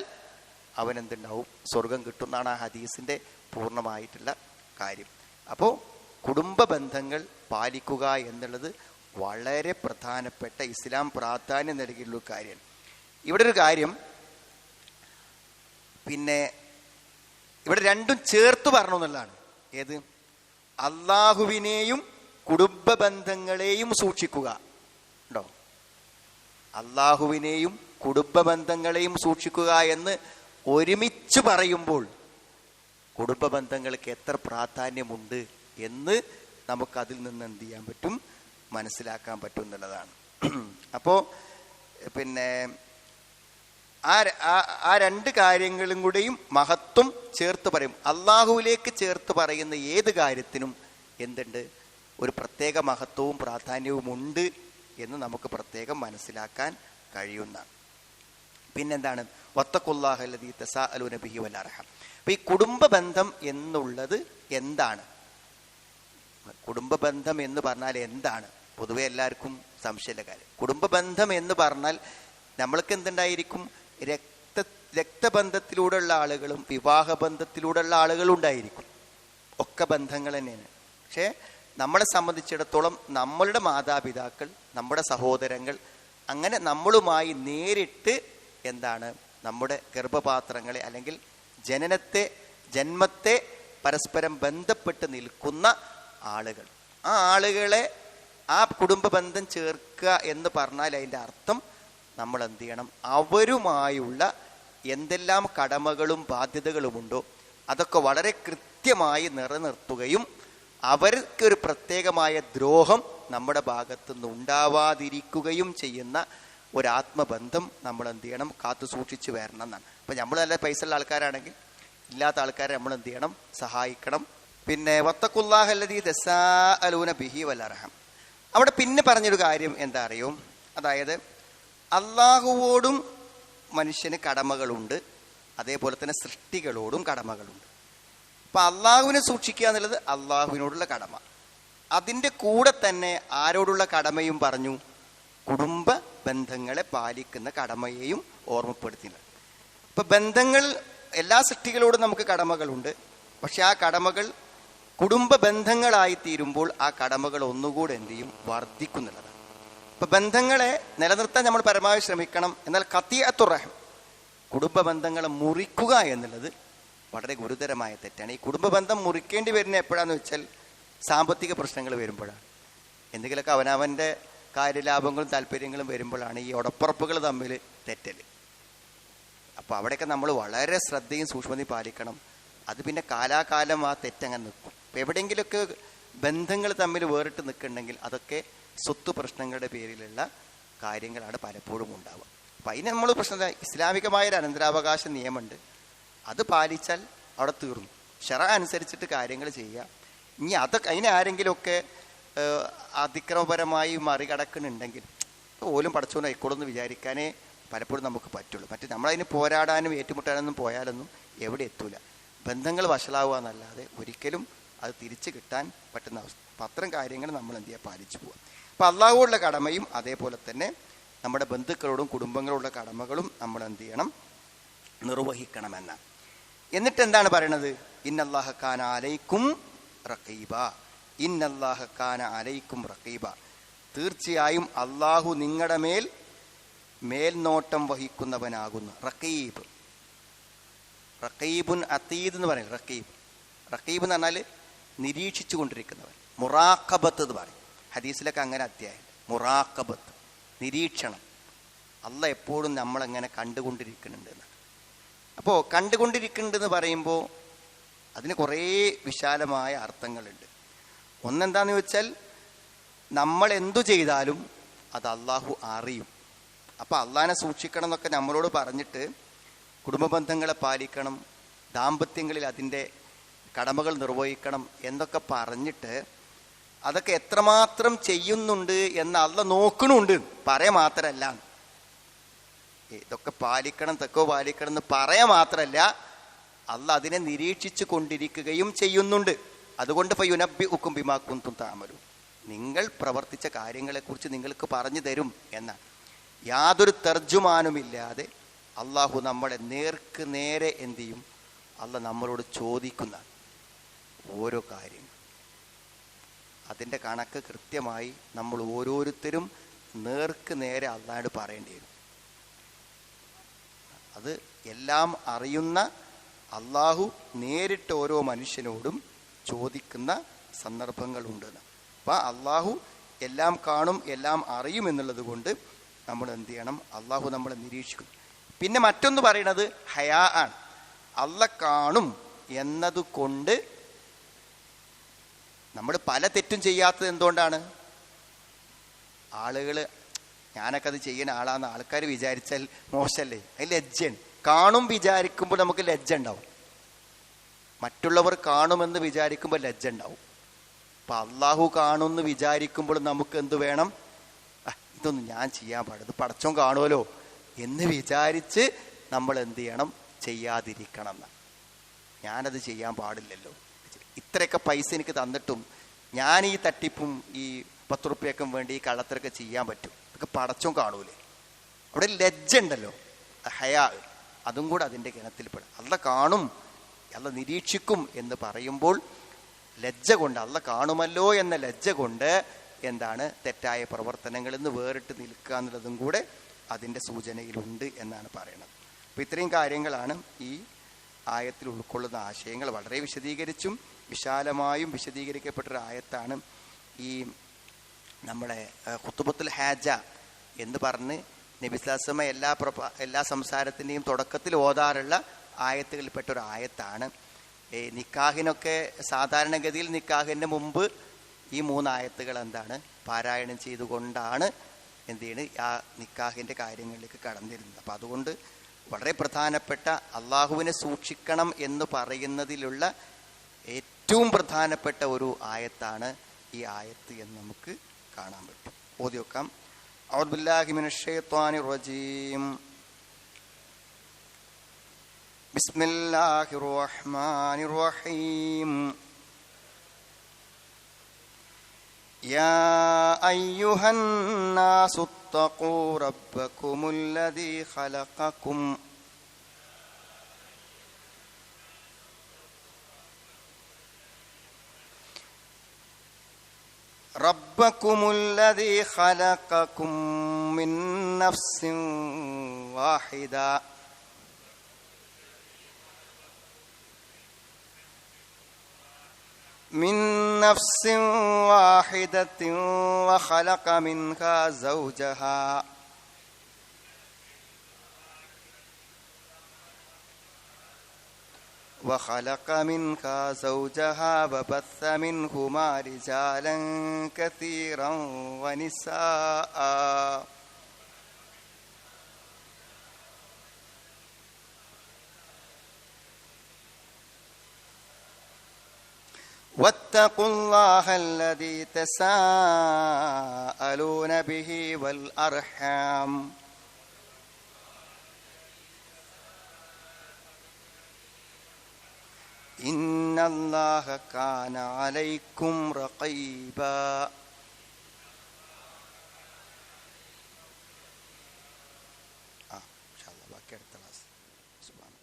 അവൻ എന്തുണ്ടാവും, സ്വർഗം കിട്ടും എന്നാണ് ആ ഹദീസിൻ്റെ പൂർണ്ണമായിട്ടുള്ള കാര്യം. അപ്പോൾ കുടുംബ ബന്ധങ്ങൾ പാലിക്കുക എന്നുള്ളത് വളരെ പ്രധാനപ്പെട്ട, ഇസ്ലാം പ്രാധാന്യം നൽകിയുള്ള കാര്യമാണ്. ഇവിടെ ഒരു കാര്യം, പിന്നെ ഇവിടെ രണ്ടും ചേർത്ത് പറഞ്ഞു എന്നുള്ളതാണ്. ഏത്? അള്ളാഹുവിനെയും കുടുംബ ബന്ധങ്ങളെയും സൂക്ഷിക്കുക ഉണ്ടോ? അള്ളാഹുവിനെയും കുടുംബ ബന്ധങ്ങളെയും സൂക്ഷിക്കുക എന്ന് ഒരുമിച്ച് പറയുമ്പോൾ കുടുംബ ബന്ധങ്ങൾക്ക് എത്ര പ്രാധാന്യമുണ്ട് എന്ന് നമുക്കതിൽ നിന്ന് എന്ത് ചെയ്യാൻ പറ്റും, മനസ്സിലാക്കാൻ പറ്റും എന്നുള്ളതാണ്. അപ്പോൾ പിന്നെ ആ രണ്ട് കാര്യങ്ങളും കൂടെയും മഹത്വം ചേർത്ത് പറയും. അള്ളാഹുവിലേക്ക് ചേർത്ത് പറയുന്ന ഏത് കാര്യത്തിനും എന്തുണ്ട്, ഒരു പ്രത്യേക മഹത്വവും പ്രാധാന്യവും ഉണ്ട് എന്ന് നമുക്ക് പ്രത്യേകം മനസ്സിലാക്കാൻ കഴിയുന്നതാണ്. പിന്നെന്താണ്? വത്തഖുല്ലാഹല്ലദീ തസാഅലൂന ബിഹി വൽ അർഹാം. അപ്പോൾ ഈ കുടുംബ ബന്ധം എന്നുള്ളത് എന്താണ്? കുടുംബ ബന്ധം എന്ന് പറഞ്ഞാൽ എന്താണ്? പൊതുവെ എല്ലാവർക്കും സംശയമുള്ള കാര്യം. കുടുംബ ബന്ധം എന്ന് പറഞ്ഞാൽ നമ്മൾക്ക് എന്തുണ്ടായിരിക്കും, രക്തബന്ധത്തിലൂടെയുള്ള ആളുകളും വിവാഹബന്ധത്തിലൂടെയുള്ള ആളുകളും ഉണ്ടായിരിക്കും. ഒക്കെ ബന്ധങ്ങൾ തന്നെയാണ്. പക്ഷേ നമ്മളെ സംബന്ധിച്ചിടത്തോളം നമ്മളുടെ മാതാപിതാക്കൾ, നമ്മുടെ സഹോദരങ്ങൾ, അങ്ങനെ നമ്മളുമായി നേരിട്ട് എന്താണ്, നമ്മുടെ ഗർഭപാത്രങ്ങളെ അല്ലെങ്കിൽ ജന്മത്തെ പരസ്പരം ബന്ധപ്പെട്ട് നിൽക്കുന്ന ആളുകൾ, ആ ആളുകളെ ആ കുടുംബ ബന്ധം ചേർക്കുക എന്ന് പറഞ്ഞാൽ അതിൻ്റെ അർത്ഥം നമ്മൾ എന്ത് ചെയ്യണം, അവരുമായുള്ള എന്തെല്ലാം കടമകളും ബാധ്യതകളുമുണ്ടോ അതൊക്കെ വളരെ കൃത്യമായി നിലനിർത്തുകയും അവർക്കൊരു പ്രത്യേകമായ ദ്രോഹം നമ്മുടെ ഭാഗത്തുനിന്ന് ഉണ്ടാവാതിരിക്കുകയും ചെയ്യുന്ന ഒരാത്മബന്ധം നമ്മൾ എന്ത് ചെയ്യണം, കാത്തു സൂക്ഷിച്ച് വരണം എന്നാണ്. അപ്പം നമ്മൾ നല്ല പൈസ ഉള്ള ആൾക്കാരാണെങ്കിൽ ഇല്ലാത്ത ആൾക്കാരെ നമ്മൾ എന്ത് ചെയ്യണം, സഹായിക്കണം. പിന്നെ വത്തഖുല്ലാഹല്ലദീ തസാഅലൂന ബിഹി വൽ അർഹാം. അവിടെ പിന്നെ പറഞ്ഞൊരു കാര്യം എന്താ അറിയോ, അതായത് അള്ളാഹുവോടും മനുഷ്യന് കടമകളുണ്ട്, അതേപോലെ തന്നെ സൃഷ്ടികളോടും കടമകളുണ്ട്. അപ്പം അള്ളാഹുവിനെ സൂക്ഷിക്കുക എന്നുള്ളത് അള്ളാഹുവിനോടുള്ള കടമ. അതിൻ്റെ കൂടെ തന്നെ ആരോടുള്ള കടമയും പറഞ്ഞു, കുടുംബ ബന്ധങ്ങളെ പാലിക്കുന്ന കടമയെയും ഓർമ്മപ്പെടുത്തില്ല. ഇപ്പം ബന്ധങ്ങൾ, എല്ലാ സൃഷ്ടികളോടും നമുക്ക് കടമകളുണ്ട്. പക്ഷെ ആ കടമകൾ കുടുംബ ബന്ധങ്ങളായി തീരുമ്പോൾ ആ കടമകൾ ഒന്നുകൂടെ എന്ത് ചെയ്യും, വർദ്ധിക്കുന്നുള്ളതാണ്. ഇപ്പം ബന്ധങ്ങളെ നിലനിർത്താൻ നമ്മൾ പരമാവധി ശ്രമിക്കണം. എന്നാൽ ഖതിഅത്തുർ റഹിം, കുടുംബ ബന്ധങ്ങളെ മുറിക്കുക എന്നുള്ളത് വളരെ ഗുരുതരമായ തെറ്റാണ്. ഈ കുടുംബ ബന്ധം മുറിക്കേണ്ടി വരുന്ന എപ്പോഴാന്ന് വെച്ചാൽ സാമ്പത്തിക പ്രശ്നങ്ങൾ വരുമ്പോഴാണ്, എന്തെങ്കിലുമൊക്കെ അവനവൻ്റെ കാര്യലാഭങ്ങളും താല്പര്യങ്ങളും വരുമ്പോഴാണ് ഈ ഉടപ്പുറപ്പുകൾ തമ്മിൽ തെറ്റൽ. അപ്പോൾ അവിടെയൊക്കെ നമ്മൾ വളരെ ശ്രദ്ധയും സൂക്ഷ്മതയും പാലിക്കണം. അത് പിന്നെ കാലാകാലം ആ തെറ്റങ്ങനെ നിൽക്കും. അപ്പോൾ എവിടെയെങ്കിലുമൊക്കെ ബന്ധങ്ങൾ തമ്മിൽ വേറിട്ട് നിൽക്കുന്നുണ്ടെങ്കിൽ അതൊക്കെ സ്വത്ത് പ്രശ്നങ്ങളുടെ പേരിലുള്ള കാര്യങ്ങളാണ് പലപ്പോഴും ഉണ്ടാവുക. അപ്പം അതിന് നമ്മൾ പ്രശ്നമില്ല. ഇസ്ലാമികമായൊരു അനന്തരാവകാശ നിയമമുണ്ട്, അത് പാലിച്ചാൽ അവിടെ തീർന്നു. ശറഅ അനുസരിച്ചിട്ട് കാര്യങ്ങൾ ചെയ്യുക. ഇനി അതൊക്കെ അതിനെ ആരെങ്കിലുമൊക്കെ അതിക്രമപരമായി മറികടക്കുന്നുണ്ടെങ്കിൽ പോലും പടച്ചോന്ന് ആയിക്കോളെന്ന് വിചാരിക്കാനേ പലപ്പോഴും നമുക്ക് പറ്റുള്ളൂ. മറ്റേ നമ്മളതിന് പോരാടാനും ഏറ്റുമുട്ടാനൊന്നും പോയാലൊന്നും എവിടെ എത്തൂല. ബന്ധങ്ങൾ വഷളാവുക എന്നല്ലാതെ ഒരിക്കലും അത് തിരിച്ചു കിട്ടാൻ പറ്റുന്ന അവസ്ഥ. അപ്പം അത്തരം കാര്യങ്ങൾ നമ്മൾ എന്ത് ചെയ്യുക, പാലിച്ചു പോവുക. അപ്പം അള്ളാഹുവോടുള്ള കടമയും അതേപോലെ തന്നെ നമ്മുടെ ബന്ധുക്കളോടും കുടുംബങ്ങളോടുള്ള കടമകളും നമ്മൾ എന്ത് ചെയ്യണം, നിർവഹിക്കണമെന്നാണ്. എന്നിട്ട് എന്താണ് പറയണത്? ഇന്നല്ലാഹ കാന അലൈക്കും റഖീബ, ഇന്നല്ലാഹ കാന അലൈക്കും റഖീബ, തീർച്ചയായും അള്ളാഹു നിങ്ങളുടെ മേൽനോട്ടം വഹിക്കുന്നവനാകുന്നു. റഖീബ്, റഖീബുൻ അതീദ് എന്ന് പറയും. റഖീബ് എന്ന് പറഞ്ഞാൽ നിരീക്ഷിച്ചു കൊണ്ടിരിക്കുന്നവൻ. മുറാഖബത്ത് എന്ന് പറയും. ഹദീസിലൊക്കെ അങ്ങനെ അധ്യായം. മുറാഖബത്ത്, നിരീക്ഷണം. അള്ളാഹ് എപ്പോഴും നമ്മളെങ്ങനെ കണ്ടുകൊണ്ടിരിക്കുന്നുണ്ട് എന്നാണ്. അപ്പോൾ കണ്ടുകൊണ്ടിരിക്കുന്നുണ്ടെന്ന് പറയുമ്പോൾ അതിന് കുറേ വിശാലമായ അർത്ഥങ്ങളുണ്ട്. ഒന്നെന്താന്ന് ചോദിച്ചാൽ, നമ്മൾ എന്തു ചെയ്താലും അത് അള്ളാഹു അറിയും. അപ്പം അള്ളാഹിനെ സൂക്ഷിക്കണം എന്നൊക്കെ നമ്മളോട് പറഞ്ഞിട്ട് കുടുംബ ബന്ധങ്ങളെ പാലിക്കണം, ദാമ്പത്യങ്ങളിൽ അതിൻ്റെ കടമകൾ നിർവഹിക്കണം എന്നൊക്കെ പറഞ്ഞിട്ട് അതൊക്കെ എത്രമാത്രം ചെയ്യുന്നുണ്ട് എന്ന് അള്ളാഹ് നോക്കണുണ്ട്, പറയാൻ മാത്രമല്ല. ഇതൊക്കെ പാലിക്കണം, തെക്കോ പാലിക്കണം എന്ന് പറയാൻ മാത്രമല്ല, അള്ളാഹ് അതിനെ നിരീക്ഷിച്ചു കൊണ്ടിരിക്കുകയും ചെയ്യുന്നുണ്ട്. അതുകൊണ്ട് ഫയുനബ്ബിഉക്കും ബിമാ കുന്തും തഅമലൂൻ, നിങ്ങൾ പ്രവർത്തിച്ച കാര്യങ്ങളെക്കുറിച്ച് നിങ്ങൾക്ക് പറഞ്ഞു തരും എന്നാണ്. യാതൊരു തർജുമാനുമില്ലാതെ അള്ളാഹു നമ്മളെ നേർക്ക് നേരെ എന്ത് ചെയ്യും, അള്ളാഹ് നമ്മളോട് ചോദിക്കുന്ന ഓരോ കാര്യങ്ങൾ, അതിൻ്റെ കണക്ക് കൃത്യമായി നമ്മൾ ഓരോരുത്തരും നേർക്ക് നേരെ അള്ളാഹോട് പറയേണ്ടി വരും. അത് എല്ലാം അറിയുന്ന അള്ളാഹു നേരിട്ട് ഓരോ മനുഷ്യനോടും ചോദിക്കുന്ന സന്ദർഭങ്ങളുണ്ട്. അപ്പം അള്ളാഹു എല്ലാം കാണും, എല്ലാം അറിയും എന്നുള്ളത് കൊണ്ട് നമ്മൾ എന്ത് ചെയ്യണം, അള്ളാഹു നമ്മളെ നിരീക്ഷിക്കും. പിന്നെ മറ്റൊന്ന് പറയണത് ഹയാ ആണ്. അള്ളാഹ് കാണും എന്നതുകൊണ്ട് നമ്മൾ പല തെറ്റും ചെയ്യാത്തത് എന്തുകൊണ്ടാണ്? ആളുകൾ ഞാനൊക്കെ അത് ചെയ്യുന്ന ആളാന്ന് ആൾക്കാർ വിചാരിച്ചാൽ മോശമല്ലേ? അത് ലജ്ജയാണ്. കാണും വിചാരിക്കുമ്പോൾ നമുക്ക് ലജ്ജ ഉണ്ടാവും. മറ്റുള്ളവർ കാണുമെന്ന് വിചാരിക്കുമ്പോൾ ലജ്ജ ഉണ്ടാവും. അപ്പം അള്ളാഹു കാണുമെന്ന് വിചാരിക്കുമ്പോൾ നമുക്ക് എന്ത് വേണം? ഇതൊന്നും ഞാൻ ചെയ്യാൻ പാടില്ല, ഇത് പടച്ചോൻ കാണുമല്ലോ എന്ന് വിചാരിച്ച് നമ്മൾ എന്ത് ചെയ്യണം, ചെയ്യാതിരിക്കണം എന്ന്. ഞാനത് ചെയ്യാൻ പാടില്ലല്ലോ, ഇത്രയൊക്കെ പൈസ എനിക്ക് തന്നിട്ടും ഞാൻ ഈ തട്ടിപ്പും ഈ 10 റുപ്യക്കും വേണ്ടി ഈ കള്ളത്തരൊക്കെ ചെയ്യാൻ പറ്റും, ഇതൊക്കെ പടച്ചോൻ കാണൂലേ? അവിടെ ലജ്ജ ഉണ്ടല്ലോ, ഹയാ, അതും കൂടെ അതിൻ്റെ ഗണത്തിൽപ്പെടും. അള്ളാഹ് കാണും, അള്ളാഹ് നിരീക്ഷിക്കും എന്ന് പറയുമ്പോൾ ലജ്ജ കൊണ്ട്, അള്ളാഹ് കാണുമല്ലോ എന്ന ലജ്ജ കൊണ്ട് എന്താണ്, തെറ്റായ പ്രവർത്തനങ്ങളിൽ നിന്ന് വേറിട്ട് നിൽക്കുക എന്നുള്ളതും കൂടെ അതിൻ്റെ സൂചനയിലുണ്ട് എന്നാണ് പറയുന്നത്. അപ്പോൾ ഇത്രയും കാര്യങ്ങളാണ് ഈ ആയത്തിൽ ഉൾക്കൊള്ളുന്ന ആശയങ്ങൾ. വളരെ വിശദീകരിച്ചും വിശാലമായും വിശദീകരിക്കപ്പെട്ടൊരു ആയത്താണ് ഈ നമ്മളെ ഖുതുബത്തുൽ ഹാജ എന്ന് പറഞ്ഞ് നബി സ്വല്ലല്ലാഹു അലൈഹി വസല്ലം എല്ലാ സംസാരത്തിൻ്റെയും തുടക്കത്തിൽ ഓതാറുള്ള ആയത്തുകളിൽപ്പെട്ട ഒരു ആയത്താണ്. നിക്കാഹിനൊക്കെ സാധാരണഗതിയിൽ നിക്കാഹിൻ്റെ മുമ്പ് ഈ 3 ആയത്തുകൾ എന്താണ് പാരായണം ചെയ്തുകൊണ്ടാണ് എന്ത് ചെയ്യണ്, ആ നിക്കാഹിൻ്റെ കാര്യങ്ങളിലേക്ക് കടന്നിരുന്നത്. അപ്പം അതുകൊണ്ട് വളരെ പ്രധാനപ്പെട്ട അള്ളാഹുവിനെ സൂക്ഷിക്കണം എന്ന് പറയുന്നതിലുള്ള ഏറ്റവും പ്രധാനപ്പെട്ട ഒരു ആയത്താണ് ഈ ആയത്ത് എന്ന് നമുക്ക് കാണാൻ പറ്റും. ഓതി വെക്കാം. അഊദു ബില്ലാഹി മിനശ് ശൈത്വാനിർ റജീം. ബിസ്മില്ലാഹിർ റഹ്മാനിർ റഹീം. യാ അയ്യുഹന്നാസു ഇത്തഖൂ റബ്ബകുമുല്ലദീ ഖലഖകും റബ്ബകുമുല്ലദീ ഖലഖകും മിൻ നഫ്സിൻ വാഹിദ من نفس واحدة وخلق منها زوجها وخلق منها زوجها وبث منهما رجالا كثيرا ونساء واتقوا الله الذي تساءلون به والأرحام إن الله كان عليكم رقيبا. إن شاء الله ബാക്കി അടുത്ത ക്ലാസ്. സുബ്ഹാനല്ലാഹ്.